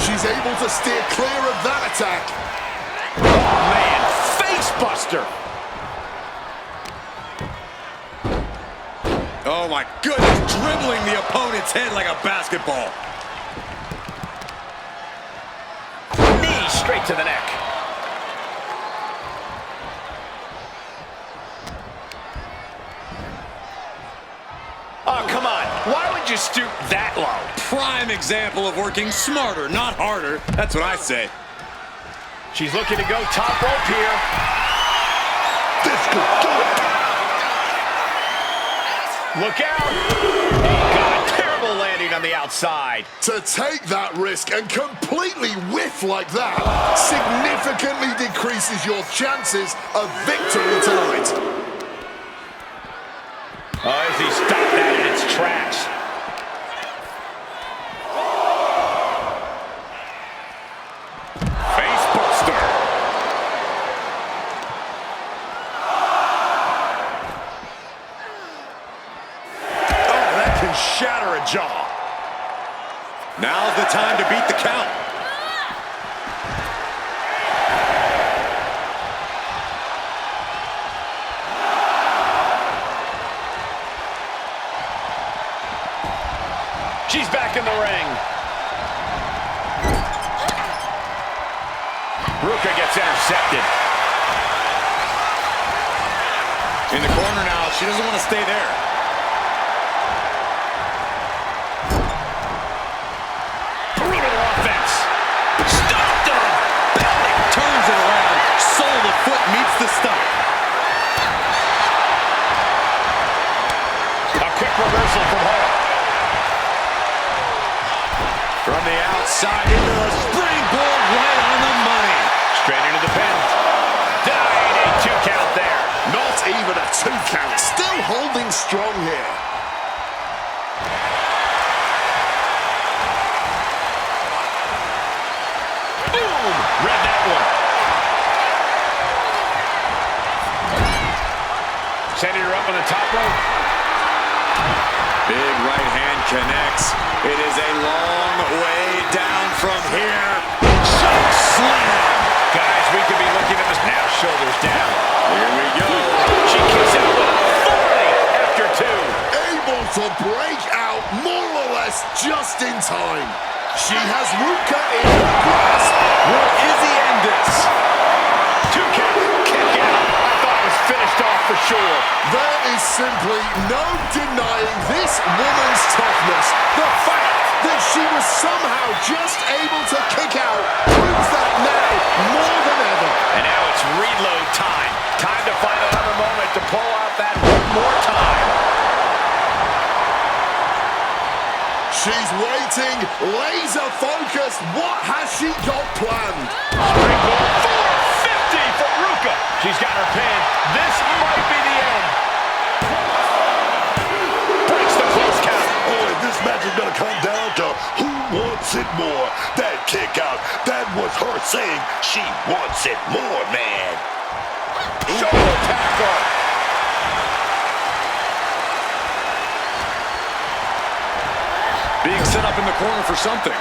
She's able to steer clear of that attack. Oh, man, face buster. Oh, my goodness, dribbling the opponent's head like a basketball. Knee straight to the neck. Oh, come on. Why would you stoop that low? Prime example of working smarter, not harder. That's what I say. She's looking to go top rope here. This could do it. Look out. Oh, God, terrible landing on the outside. To take that risk and completely whiff like that significantly decreases your chances of victory tonight. Oh, as he stopped that in its tracks. Face buster. Oh, that can shatter a jaw. Now's the time to beat the count. She's back in the ring. Ruka gets intercepted. In the corner now, she doesn't want to stay there. Brutal offense. Stop the belly. Turns it around. Sole of foot meets the stomach. A quick reversal from her. From the outside into the springboard right on the money. Straight into the pin. Denied a 2 count there. Not even a 2 count. Still holding strong here. Boom! Read that one. Sending her up on the top rope. Big right hand connects. It is a long way down from here. Choke slam. Guys, we could be looking at this now. Shoulders down. Here we go. She kicks out with authority after 2. Able to break out more or less just in time. She has Ruka in her grasp. Will Izzy end this? 2 count. Kick out. I thought it was finished off for sure. There is simply no denying this woman's toughness. The fact that she was somehow just able to kick out proves that now more than ever. And now it's reload time. Time to find another moment to pull out that one more time. She's waiting laser focused. What has she got planned? Springboard 450 for Ruka. She's got her pin. This might be the end. Breaks the close count. Oh, and this match is going to come down to who wants it more. That kick out, that was her saying she wants it more, man. Shoulder tackle. Being set up in the corner for something.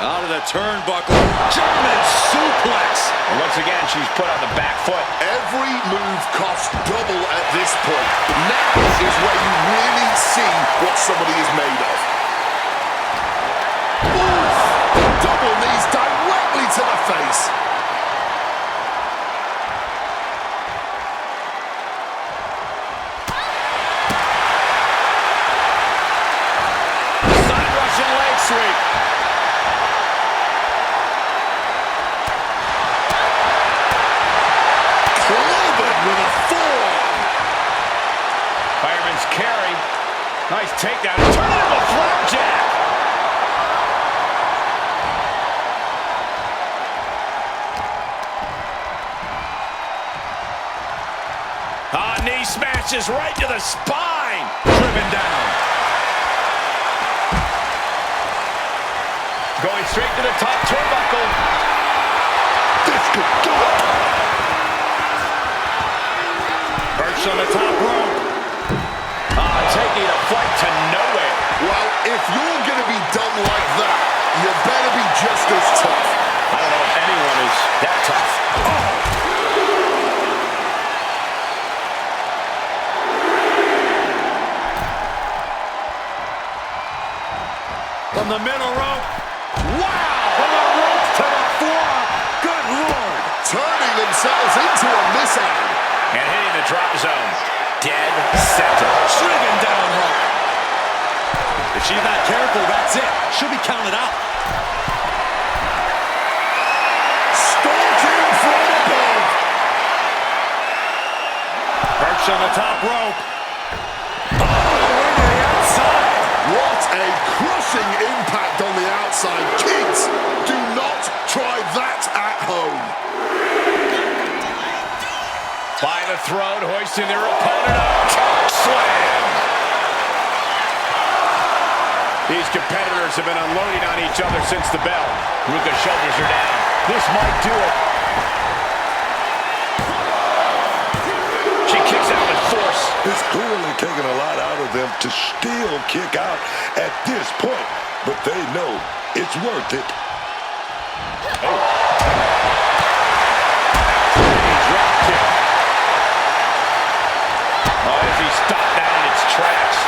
Out of the turnbuckle. German suplex. And once again, she's put on the back foot. Every move costs double at this point. Now is where you really see what somebody is made of. Oof! Double knees directly to the face. Side Russian leg sweep. With a forearm. Fireman's carry. Nice takedown. Turn it into a flapjack. Knee smashes right to the spine. Driven down. Going straight to the top turnbuckle. This could do it. Perched on the top rope. Taking a flight to nowhere. Well, if you're going to be done like that, you better be just as tough. I don't know if anyone is that tough. From the middle rope. Wow! From the rope to the floor. Good Lord. Turning themselves into a missile. And hitting the drop zone. Dead center. Driven down hard. If she's not careful, that's it. She'll be counted out. Stalking from above. Perched on the top rope. Oh, into the outside. What a crushing impact on the outside. Kids, do not try that at home. By the throat, hoisting their opponent up. Slam! These competitors have been unloading on each other since the bell. Ruka's shoulders are down. This might do it. She kicks out with force. It's clearly taking a lot out of them to still kick out at this point, but they know it's worth it. Drop kick. Oh, as he stopped that in its tracks.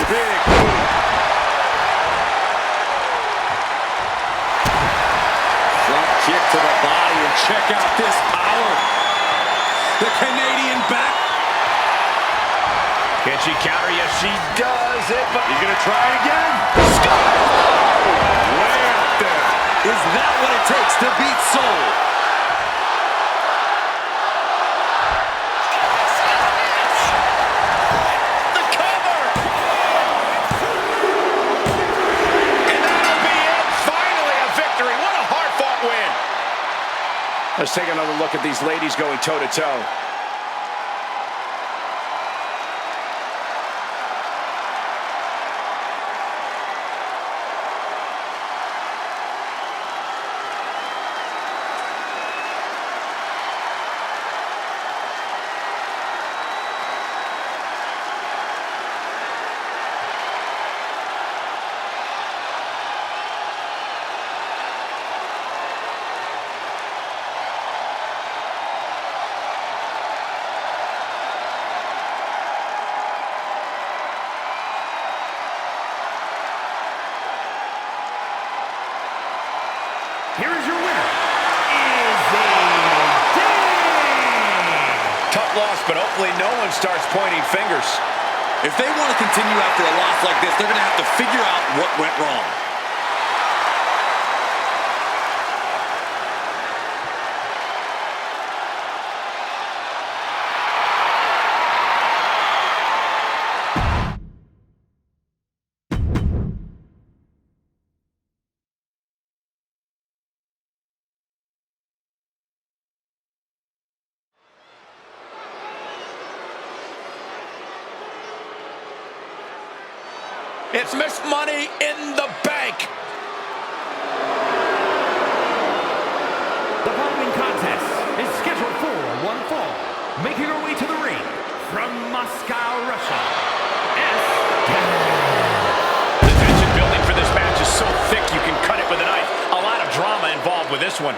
Big move. Front kick to the body, and check out this power. The Canadian back. Can she counter? Yes, she does it, but he's going to try it again. Way up there. Is that what it takes to beat Soul? The cover! And that'll be it. Finally a victory. What a hard-fought win. Let's take another look at these ladies going toe-to-toe. Here is your winner, Izzy. Tough loss, but hopefully no one starts pointing fingers. If they want to continue after a loss like this, they're going to have to figure out what went wrong. It's Miss Money in the Bank. The following contest is scheduled for one fall. Making her way to the ring from Moscow, Russia, The tension building for this match is so thick you can cut it with a knife. A lot of drama involved with this one.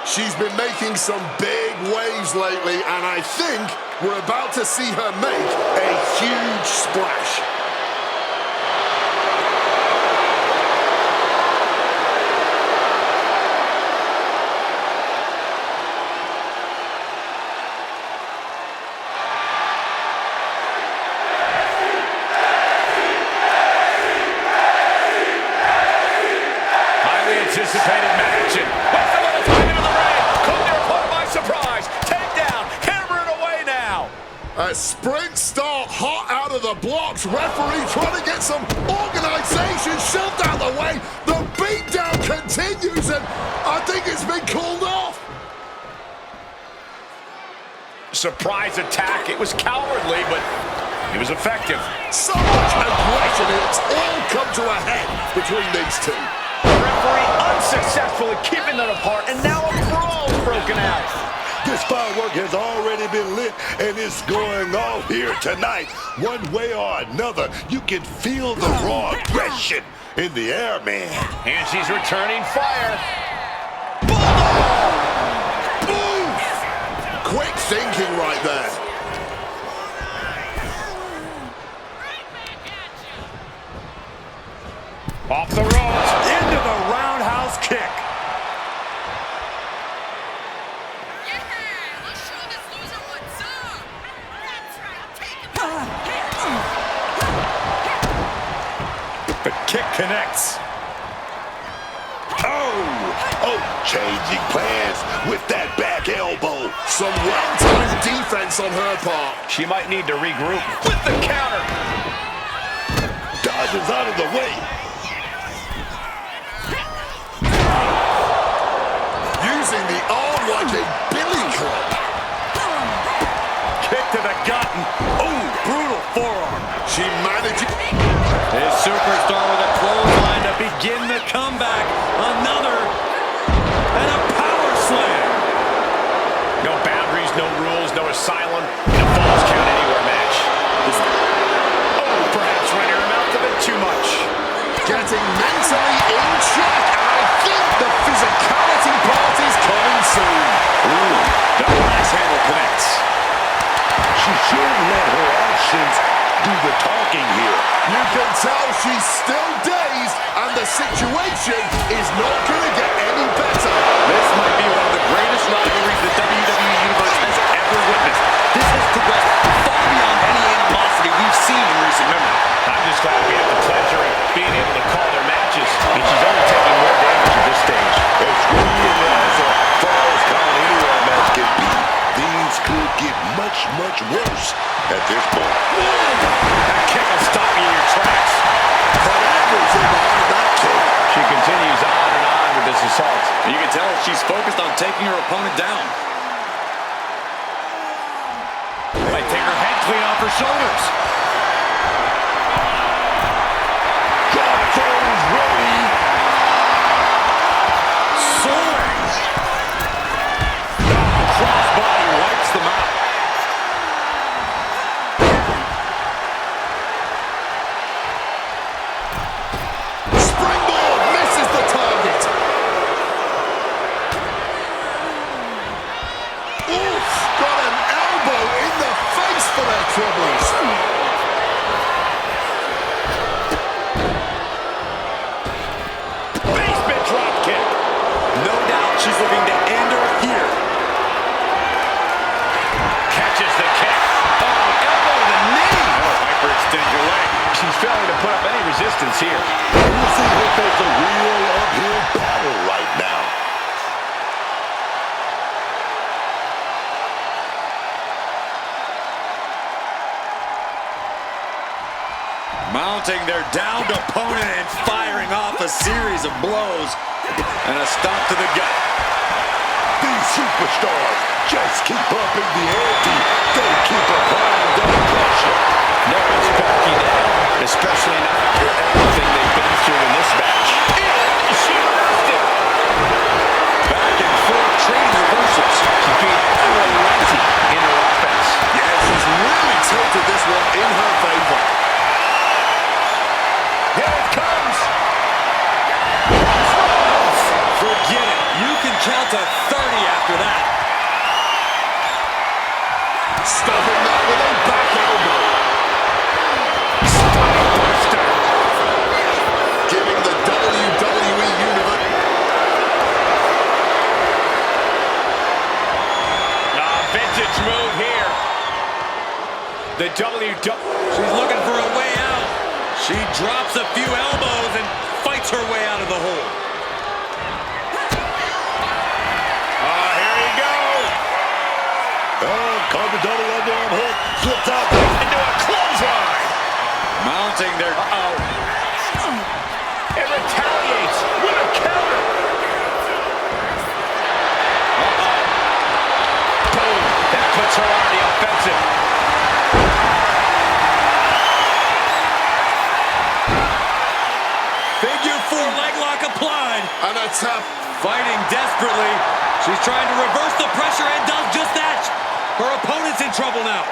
She's been making some big waves lately, and I think we're about to see her make a huge splash. Highly anticipated match. And what's the little time into the ring? Caught their opponent by surprise. Takedown. Hammer it away now. A sprint start hot out of the blocks. Referee trying to get some organization shoved out of the way. The beatdown continues, and I think it's been called off. Surprise attack. It was cowardly, but it was effective. So much aggression, and it's all come to a head between these two. The referee unsuccessful in keeping them apart, and now a brawl's broken out. This firework has already been lit, and it's going off here tonight. One way or another, you can feel the raw aggression in the air, man. And she's returning fire. Boom! Quick thinking right there. Off the ropes. Into the roundhouse kick. The kick connects. Oh, changing plans with that back elbow. Some well-timed defense on her part. She might need to regroup with the counter. Dodges out of the way. Using the arm like a billy club. Kick to the gut. Oh, brutal forearm. She managed. His superstar with a clothesline to begin the comeback. Another. And a power slam. No boundaries, no rules, no asylum. And a falls count anywhere match. Oh, perhaps running her mouth a bit too much. Getting mentally in check. And I think the physicality part is coming soon. Ooh, double axe handle connects. She shouldn't let her actions do the talking here. You can tell she's still dazed, and the situation is not going to get any better. This might be one of the greatest rivalries the WWE Universe has ever witnessed. This has progressed far beyond any animosity we've seen in recent memory. I'm just glad we have the pleasure of being able to call their matches. And she's only taking more damage at this stage. As real as a falls count anywhere match can be, things could get much, much worse at this point. That kick will stop you in your tracks. Whatever's in behind that kick. She continues on and on with this assault. You can tell she's focused on taking her opponent down. Might take her head clean off her shoulders. Drop throws ready. Soaring. Crossbody wipes them out. Springboard misses the target. Oof, got an elbow in the face for their troubles. Basement drop kick. No doubt she's looking to end her here. Catches the kick. Oh, elbow to the knee. Oh, hyperextend your leg. She's failing to put up any resistance here. You see her face a real uphill battle right now. Mounting their downed opponent and firing off a series of blows. And a stomp to the gut. These superstars just keep upping the ante. They keep applying that pressure. No one's backing down, especially not after everything they've been through in this match. She lost it. Back and forth, trading reversals. She's being unrelenting in her offense. Yeah, she's really tilted this one in her favor. Here it comes. Forget it. You can count to 30 after that. Stopping that with a back elbow. Giving the WWE Universe. Vintage move here. The She's looking for a way out. She drops a few elbows and fights her way out of the hole. Here we go. Oh, caught the double underarm hook. Flipped out Into a clothesline. Mounting their... It retaliates with a counter. Boom. That puts her on the offensive. Figure 4 leg lock applied. And a tap. Fighting desperately. She's trying to reverse the pressure and does just that. Her opponent's in trouble now.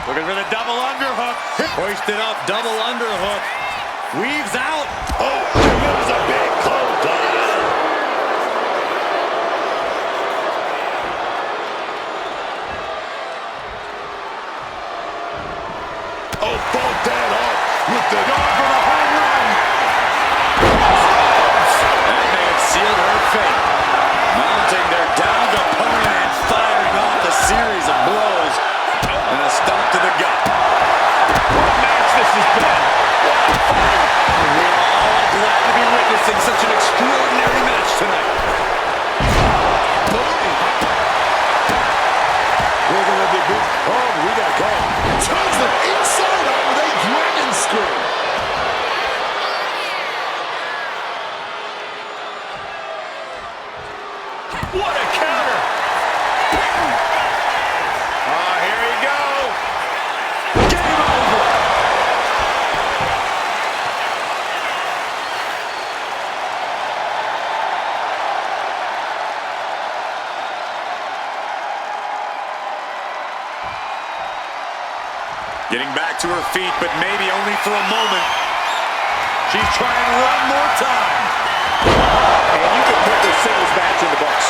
Looking for the double underhook. Hoisted up, double underhook. Weaves out. Oh, there was a big clothesline. Oh, bumped that off with the Going for the home run. That may have sealed her fate. Mounting their downed opponent and firing off a series of blows. And a stomp to the gut. What a match this has been. We are all glad to be witnessing such an extraordinary match tonight. We're going to be big. Oh, we got caught. Turns them inside out with a dragon screw. What a counter. Here we go. Game over. Getting back to her feet, but maybe only for a moment. She's trying one more time. And you can put this singles match in the books.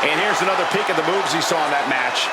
And here's another peek at the moves he saw in that match.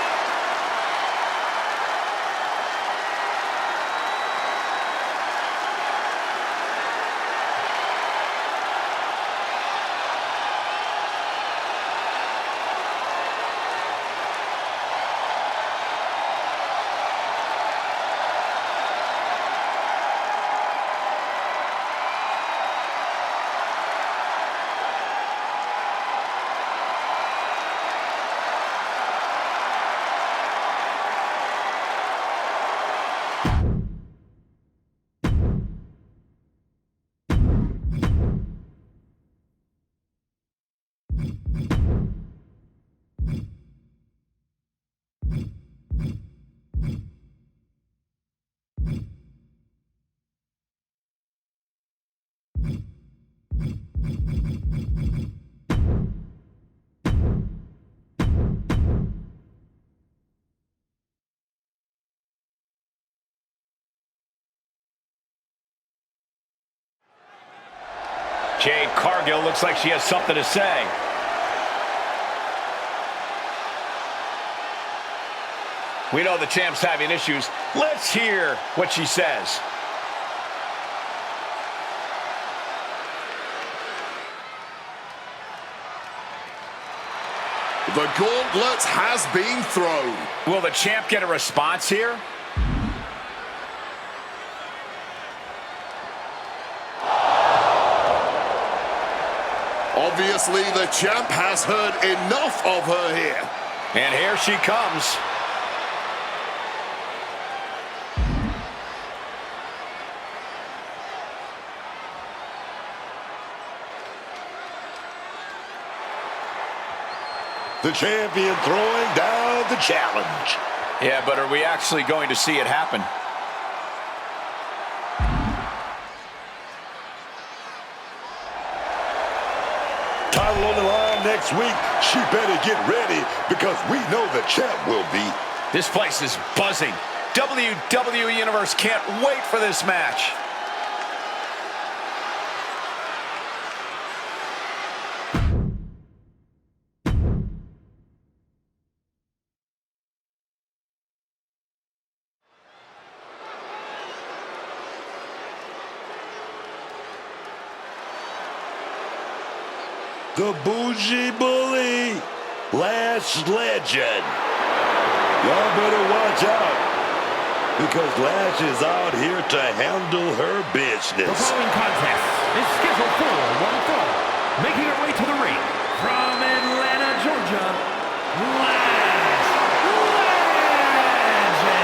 Jade Cargill looks like she has something to say. We know the champ's having issues. Let's hear what she says. The gauntlet has been thrown. Will the champ get a response here? Obviously, the champ has heard enough of her here. And here she comes. The champion throwing down the challenge. Yeah, but are we actually going to see it happen? Title on the line next week. She better get ready because we know the champ will be. This place is buzzing. WWE Universe can't wait for this match. The bougie bully, Lash Legend. Y'all better watch out because Lash is out here to handle her The business. following contest is scheduled for one fall. Making her way to the ring from Atlanta, Georgia, Lash Legend.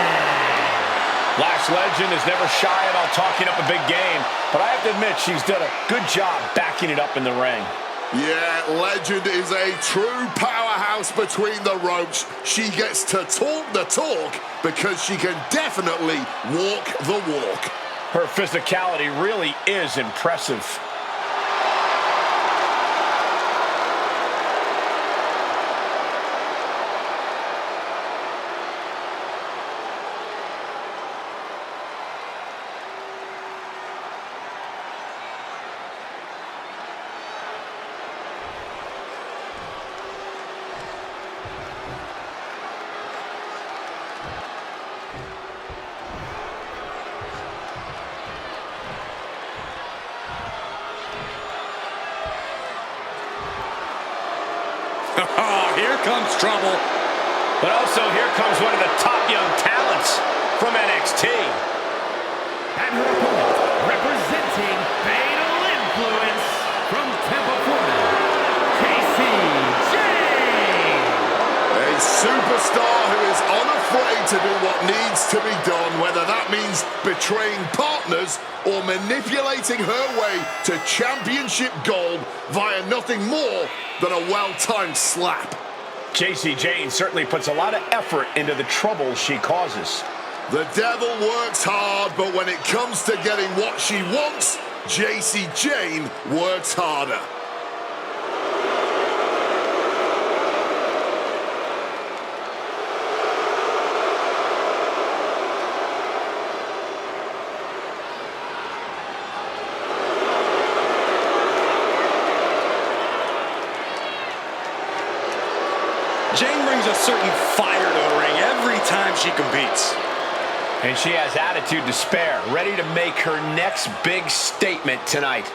Lash Legend is never shy about talking up a big game, but I have to admit she's done a good job backing it up in the ring. Yeah, Legend is a true powerhouse between the ropes. She gets to talk the talk because she can definitely walk the walk. Her physicality really is impressive. Here comes trouble. But also here comes one of the top young talents from NXT. And her opponent, representing Fatal Influence from Tampa, Florida, A superstar who is unafraid to do what needs to be done, whether that means betraying partners or manipulating her way to championship gold via nothing more than a well-timed slap. Jacy Jayne certainly puts a lot of effort into the trouble she causes. The devil works hard, but when it comes to getting what she wants, Jacy Jayne works harder. Jayne brings a certain fire to the ring every time she competes. And she has attitude to spare, ready to make her next big statement tonight.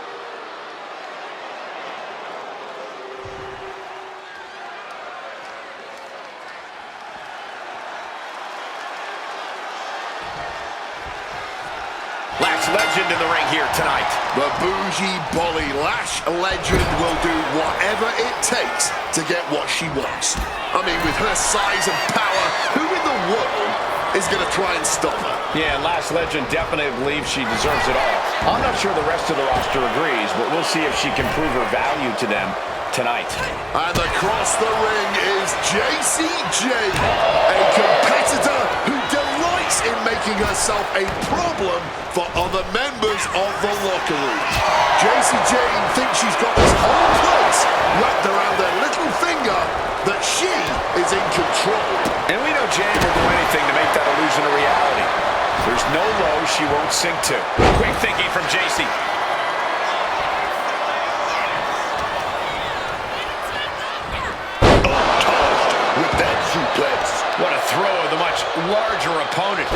Lash Legend in the ring here tonight. The bougie bully Lash Legend will do whatever it takes to get what she wants. I mean, with her size and power, who in the world is going to try and stop her? Yeah, Lash Legend definitely believes she deserves it all. I'm not sure the rest of the roster agrees, but we'll see if she can prove her value to them tonight. And across the ring is Jacy Jayne, a competitor who delights in making herself a problem for other members of the locker room. Jacy Jayne thinks she's got this whole place wrapped around her little finger, that she is in control. And we know Jayne will do anything to make that illusion a reality. There's no low she won't sink to. Quick thinking from Jacy. With that suplex. What a throw of the much larger opponent.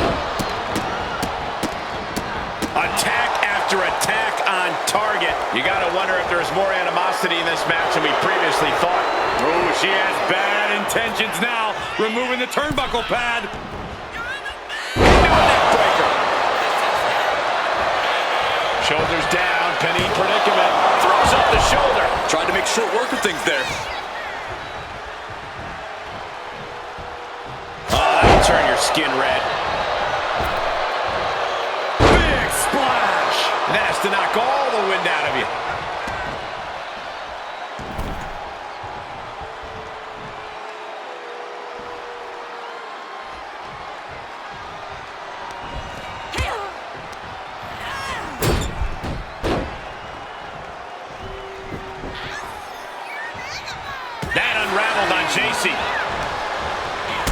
Attack after attack on target. You gotta wonder if there's more animosity in this match than we previously thought. Oh, she has bad intentions now. Removing the turnbuckle pad. Neckbreaker. Shoulders down, penny predicament. Throws up the shoulder. Tried to make short work of things there. Oh, that'll turn your skin red. Big splash. That has to knock all the wind out of you. That unraveled on JC.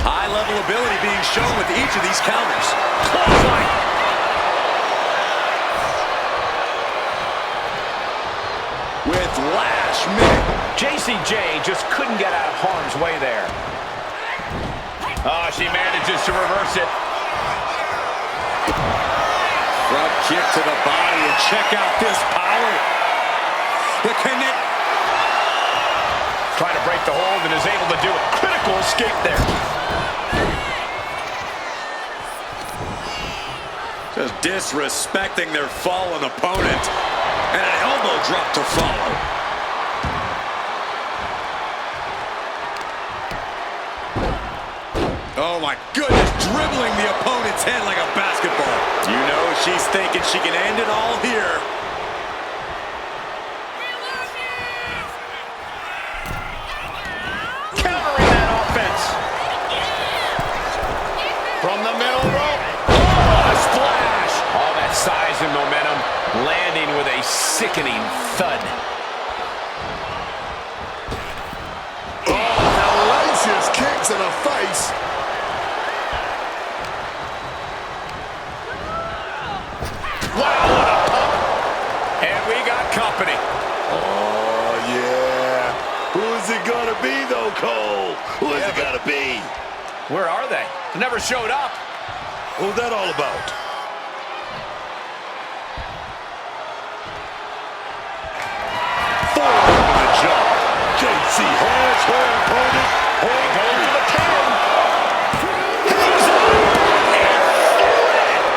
High-level ability being shown with each of these counters. Clothesline. With last minute. JCJ just couldn't get out of harm's way there. Oh, she manages to reverse it. Front kick to the body, and check out this power. The connect. Trying to break the hold and is able to do it. Critical escape there. Just disrespecting their fallen opponent. And an elbow drop to follow. Oh my goodness, dribbling the opponent's head like a basketball. You know she's thinking she can end it all here. Countering that offense. From the middle rope. Oh, a splash. All that size and momentum landing with a sickening thud. Oh, hellacious kick to the face. Wow, what a pump. And we got company. Oh, yeah. Who is it gonna be, though, Cole? Who is it gonna be? Where are they? They never showed up. What's that all about? Forward to the jump. JC has her opponent. Going to the pin.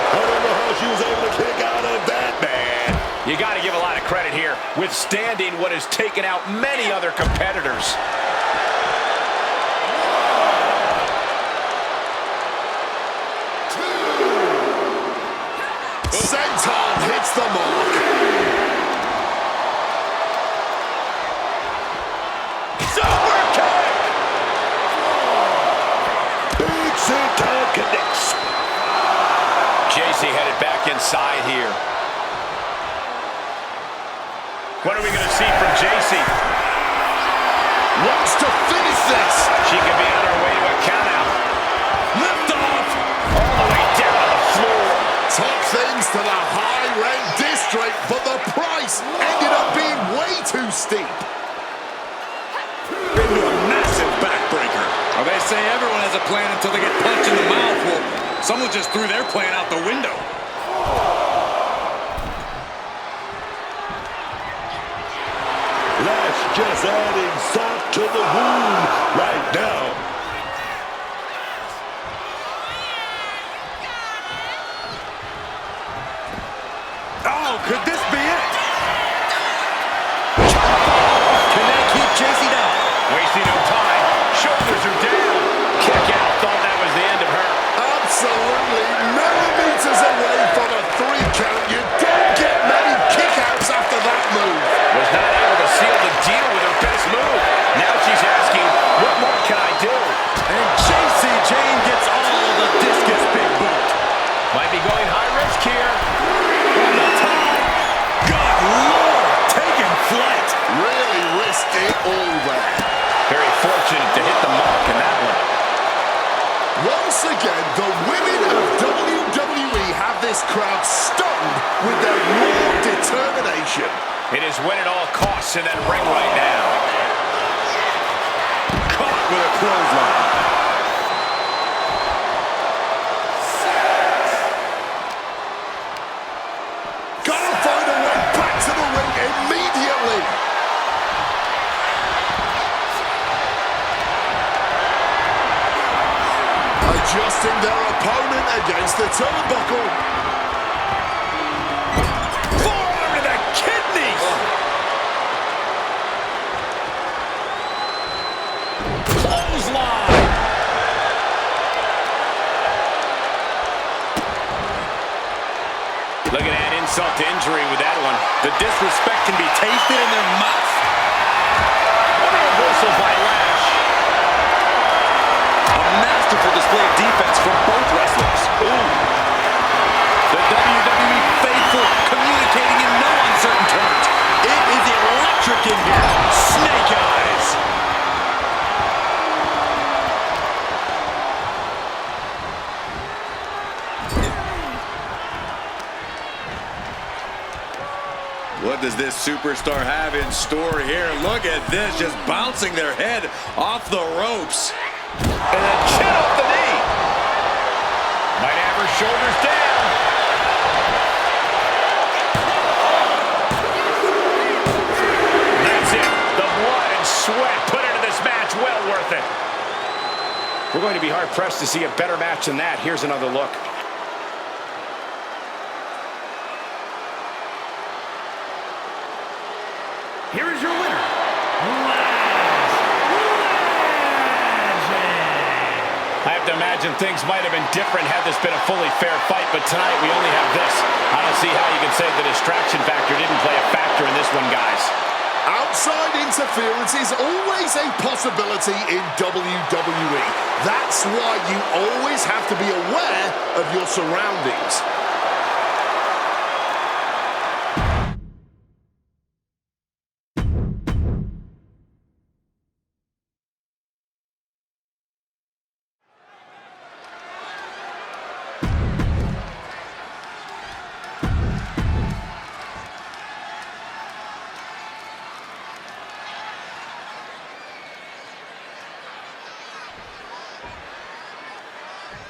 I don't know how she was able to kick out of that, man. You got to give a lot of credit here, withstanding what has taken out many other competitors. Senton hits the mark. Super kick! Big Senton connects. JC headed back inside here. What are we going to see from JC? Wants to finish this. She could be on her way to a countout. Lift off! All the way down to the floor. Top things to the high-rent district, but the price ended up being way too steep. Into a massive backbreaker. Well, they say everyone has a plan until they get punched in the mouth. Well, someone just threw their plan out the window. Lash just adding salt to the wound right now. Oh, could this be it? Can they keep JC down? Wasting no time. Shoulders are down. Kick out. Thought that was the end of her. Absolutely millimeters away from a 3 count. You don't get many kickouts after that move. Was not able to seal the deal with her best move. Now she's asking, what more can I do? And JC Jane gets all the discus big boot. Might be going high risk here. On the top. Good Lord, taking flight. Really risked it all there. Very fortunate to hit the mark in that one. Once again, the women of WWE have this crowd stunned with their raw determination. It is win at all costs in that ring right now. Caught with a clothesline. Gotta find a way back to the ring immediately. Adjusting their opponent against the turnbuckle. Forearm to the kidneys. insult to injury with that one. The disrespect can be tasted in their mouth. What a reversal by Lash. A masterful display of defense from both wrestlers. Ooh. The WWE faithful communicating in no uncertain terms. It is electric in here. Snake eyes. What does this superstar have in store here? Look at this, just bouncing their head off the ropes. And a chin off the knee. Might have her shoulders down. That's it. The blood and sweat put into this match. Well worth it. We're going to be hard-pressed to see a better match than that. Here's another look. Here is your winner, I have to imagine things might have been different had this been a fully fair fight, but tonight we only have this. I don't see how you can say the distraction factor didn't play a factor in this one, guys. Outside interference is always a possibility in WWE. That's why you always have to be aware of your surroundings.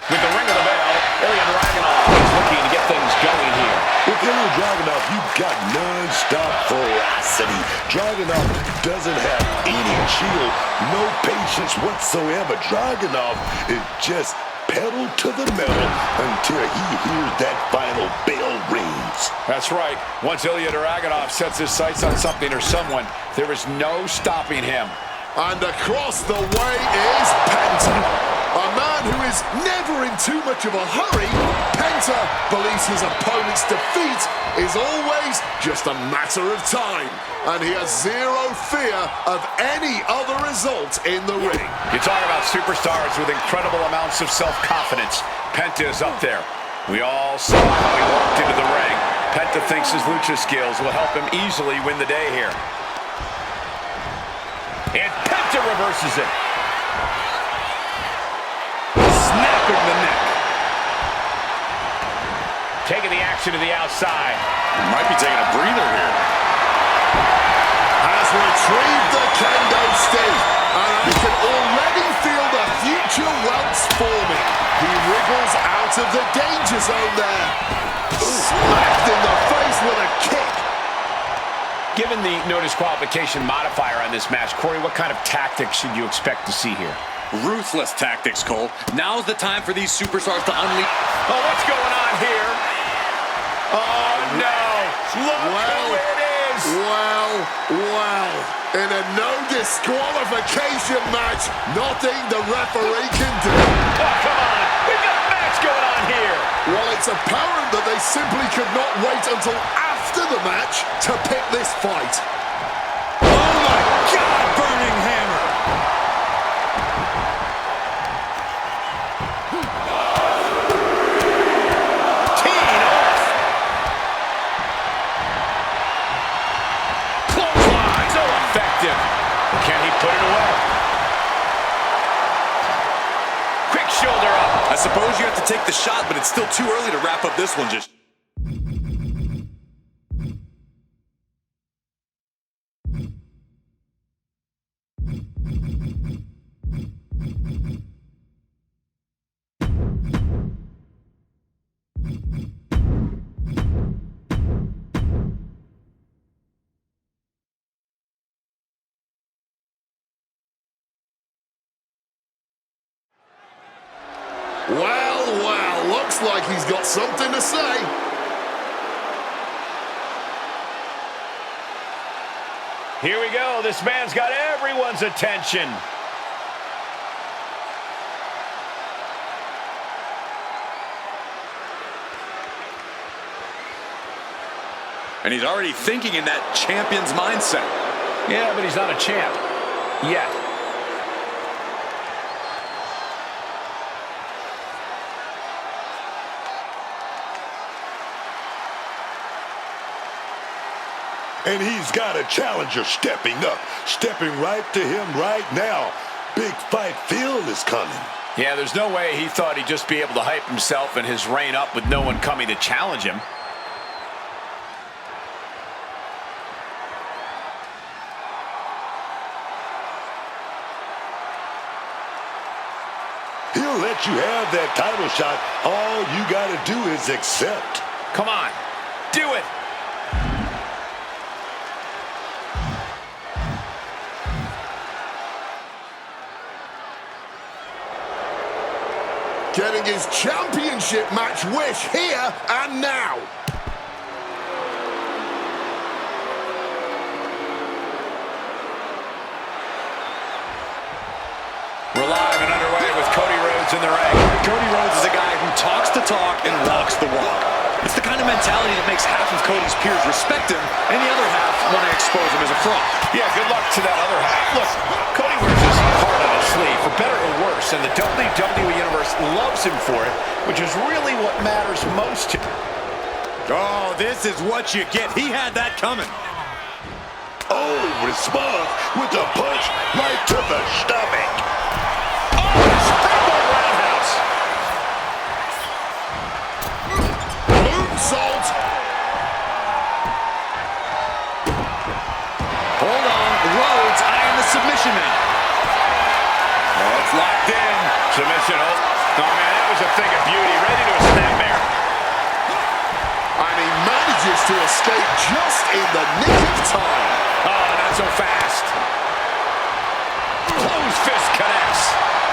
With the ring of the bell, Ilya Dragunov is looking to get things going here. With Ilya Dragunov, you've got non-stop ferocity. Dragunov doesn't have any chill, no patience whatsoever. Dragunov is just pedal to the metal until he hears that final bell rings. That's right. Once Ilya Dragunov sets his sights on something or someone, there is no stopping him. And across the way is Penta. A man who is never in too much of a hurry. Penta believes his opponent's defeat is always just a matter of time. And he has zero fear of any other result in the ring. You talk about superstars with incredible amounts of self-confidence. Penta is up there. We all saw how he walked into the ring. Penta thinks his lucha skills will help him easily win the day here. And Penta reverses it. Snapping the neck. Taking the action to the outside. Might be taking a breather here. Has retrieved the kendo stick. And I can already feel the future welts forming. He wriggles out of the danger zone there. Smacked in the face with a kick. Given the no disqualification modifier on this match, Corey, what kind of tactics should you expect to see here? Ruthless tactics, Cole. Now's the time for these superstars to unleash. Oh, what's going on here? Oh, no. Look who it is. Well. In a no disqualification match, nothing the referee can do. Oh, come on. We've got a match going on here. Well, it's apparent that they simply could not wait until after the match to pick this fight. Oh, my God, burning hammer. Can he put it away? Quick shoulder up. I suppose you have to take the shot, but it's still too early to wrap up this one. Just Well, looks like he's got something to say. Here we go. This man's got everyone's attention. And he's already thinking in that champion's mindset. Yeah, but he's not a champ. Yet. And he's got a challenger stepping up, stepping right to him right now. Big fight feel is coming. Yeah, there's no way he thought he'd just be able to hype himself and his reign up with no one coming to challenge him. He'll let you have that title shot. All you got to do is accept. Come on, do it. Getting his championship match wish here and now. We're live and underway with Cody Rhodes in the ring. Cody Rhodes is a guy who talks the talk and walks the walk. It's the kind of mentality that makes half of Cody's peers respect him, and the other half want to expose him as a fraud. Yeah, good luck to that other half. Look, Cody wears his heart on his sleeve, for better or worse, and the WWE Universe loves him for it, which is really what matters most to him. Oh, this is what you get. He had that coming. Oh, response with a punch right to the stomach. Springboard roundhouse. Moonsault. Hold on. Rhodes eyeing the submission now. Oh, it's locked in. Submission. Oh, man, that was a thing of beauty. Ready to a snapmare. And he manages to escape just in the nick of time. Oh, not so fast. Closed fist connects.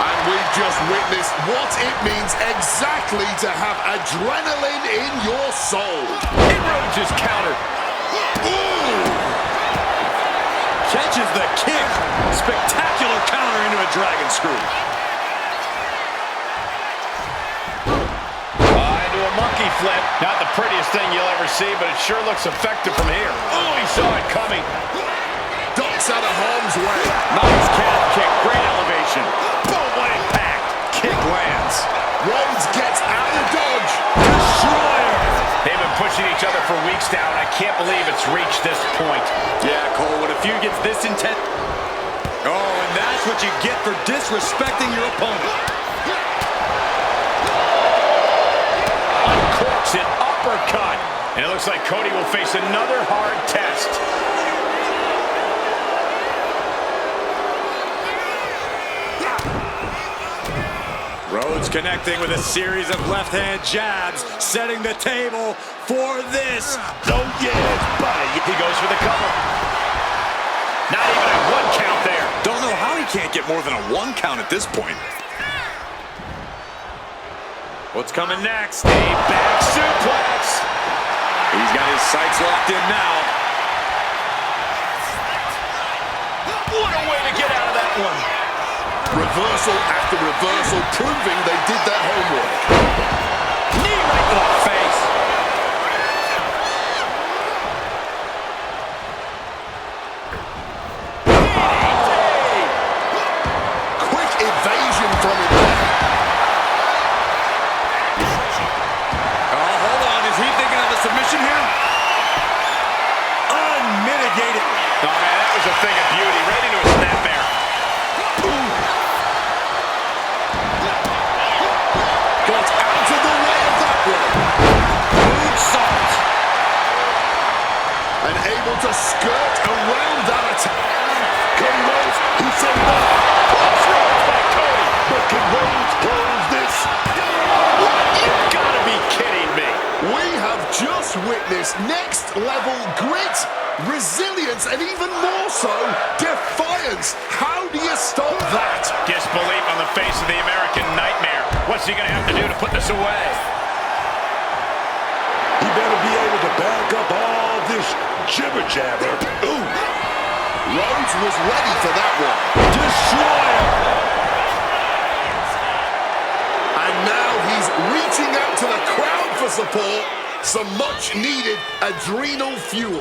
And we've just witnessed what it means exactly to have adrenaline in your soul. And Rhodes is countered. Ooh! Catches the kick. Spectacular counter into a dragon screw. Into a monkey flip. Not the prettiest thing you'll ever see, but it sure looks effective from here. Oh, he saw it coming. Ducks out of harm's way. Nice calf kick. Great elevation. Boom, what impact. Kick lands. Rhodes gets out of dodge. Destroyer. They've been pushing each other for weeks now, and I can't believe it's reached this point. Yeah, Cole, when a feud gets this intense. Oh, and that's what you get for disrespecting your opponent. Uncorks an uppercut. And it looks like Cody will face another hard test. Rhodes connecting with a series of left-hand jabs, setting the table for this. Oh, yes, buddy. He goes for the cover. Not even a one count there. Don't know how he can't get more than a one count at this point. What's coming next? A back suplex. He's got his sights locked in now. What a way to get out of that one. Reversal after reversal, proving they did their homework. Knee right to the face. Quick evasion from him there. Oh, hold on. Is he thinking of a submission here? Unmitigated. Oh, man, that was a thing of beauty. Right into a snapmare. Got out of the way of that one. Moonsault. And able to skirt around that attack. Cody Rhodes, he's so low. Crossroads by Cody. But can Rhodes close this? You've got to be kidding me. We have just witnessed next level grit, resilience, and even more so, defiance. How do you stop that? Disbelief on the face of the American Nightmare. What's he going to have to do to put this away? He better be able to back up all this jibber-jabber. Ooh. Rhodes was ready for that one. Destroyer. And now he's reaching out to the crowd for support. Some much-needed adrenal fuel.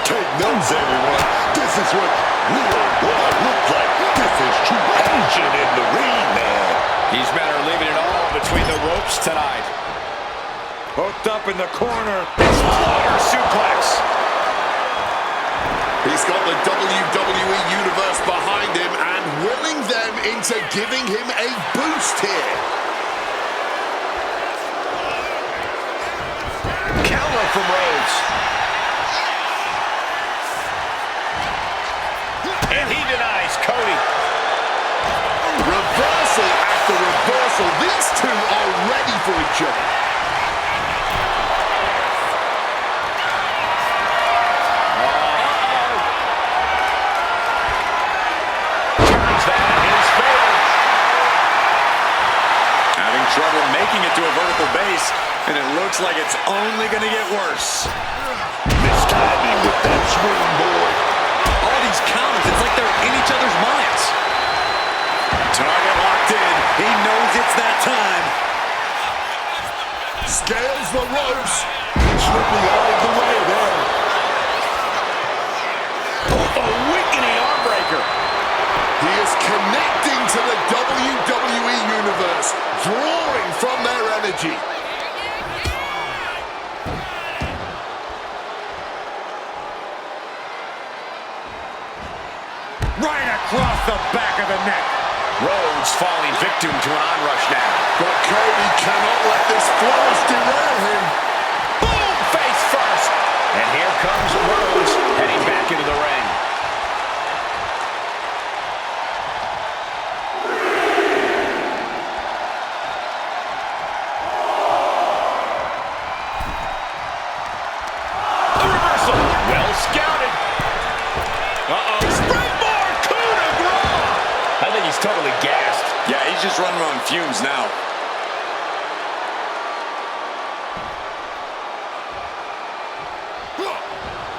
Take notes, everyone. This is what real blood looks like. This is true passion in the ring, man. These men are leaving it all between the ropes tonight. Hooked up in the corner. Exploder suplex. He's got the WWE Universe behind him and willing them into giving him a boost here. Counter from Rhodes. And he denies Cody. Reversal after reversal. These two are ready for each other. Trouble making it to a vertical base, and it looks like it's only going to get worse. Mistiming with that swing, boy. All these counters, it's like they're in each other's minds. Target locked in. He knows it's that time. Scales the ropes. Slipping out of the way there. Oh, a weakening arm breaker. He is connecting to the WWE Universe, drawing from their energy. Right across the back of the neck. Rhodes falling victim to an onrush now. But Cody cannot let this flourish derail him. Boom! Face first. And here comes Rhodes heading back into the ring. Totally gassed. Yeah, he's just running on fumes now.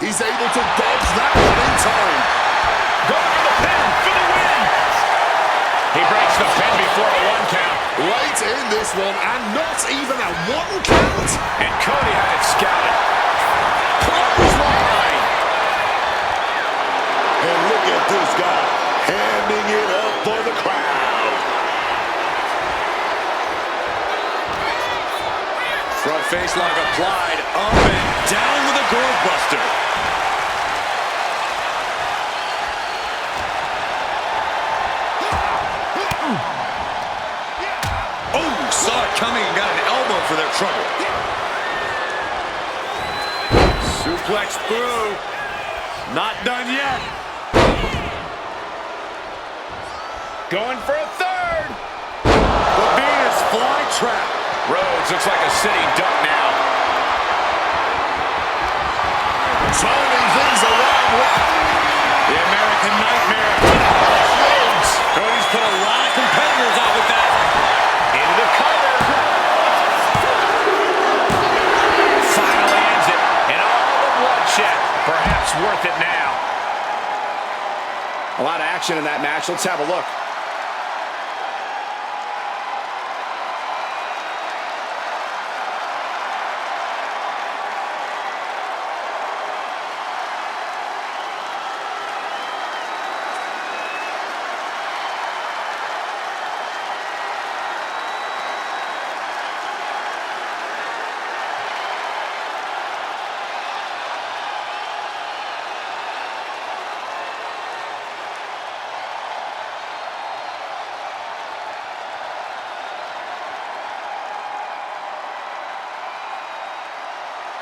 He's able to dodge that one in time. Going for the pin for the win. He breaks the pin before a 1 count. Late in this one, and not even a 1 count. And Cody had it scouted. Clothesline. And look at this guy, hamming it up for the crowd. Front face lock applied, up and down with a gourd buster. Oh, saw it coming and got an elbow for their trouble. Suplex through. Not done yet. Going for a third. The Venus flytrap. Rhodes looks like a sitting duck now. Turning things around. The American Nightmare. Rhodes. Cody's put a lot of competitors out with that. Into the cover. Finally ends it. And all the bloodshed. Perhaps worth it now. A lot of action in that match. Let's have a look.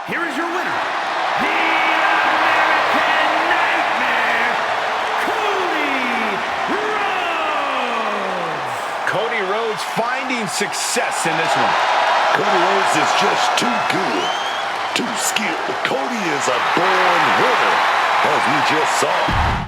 Here is your winner, the American Nightmare, Cody Rhodes. Cody Rhodes finding success in this one. Cody Rhodes is just too good, too skilled. Cody is a born winner, as we just saw.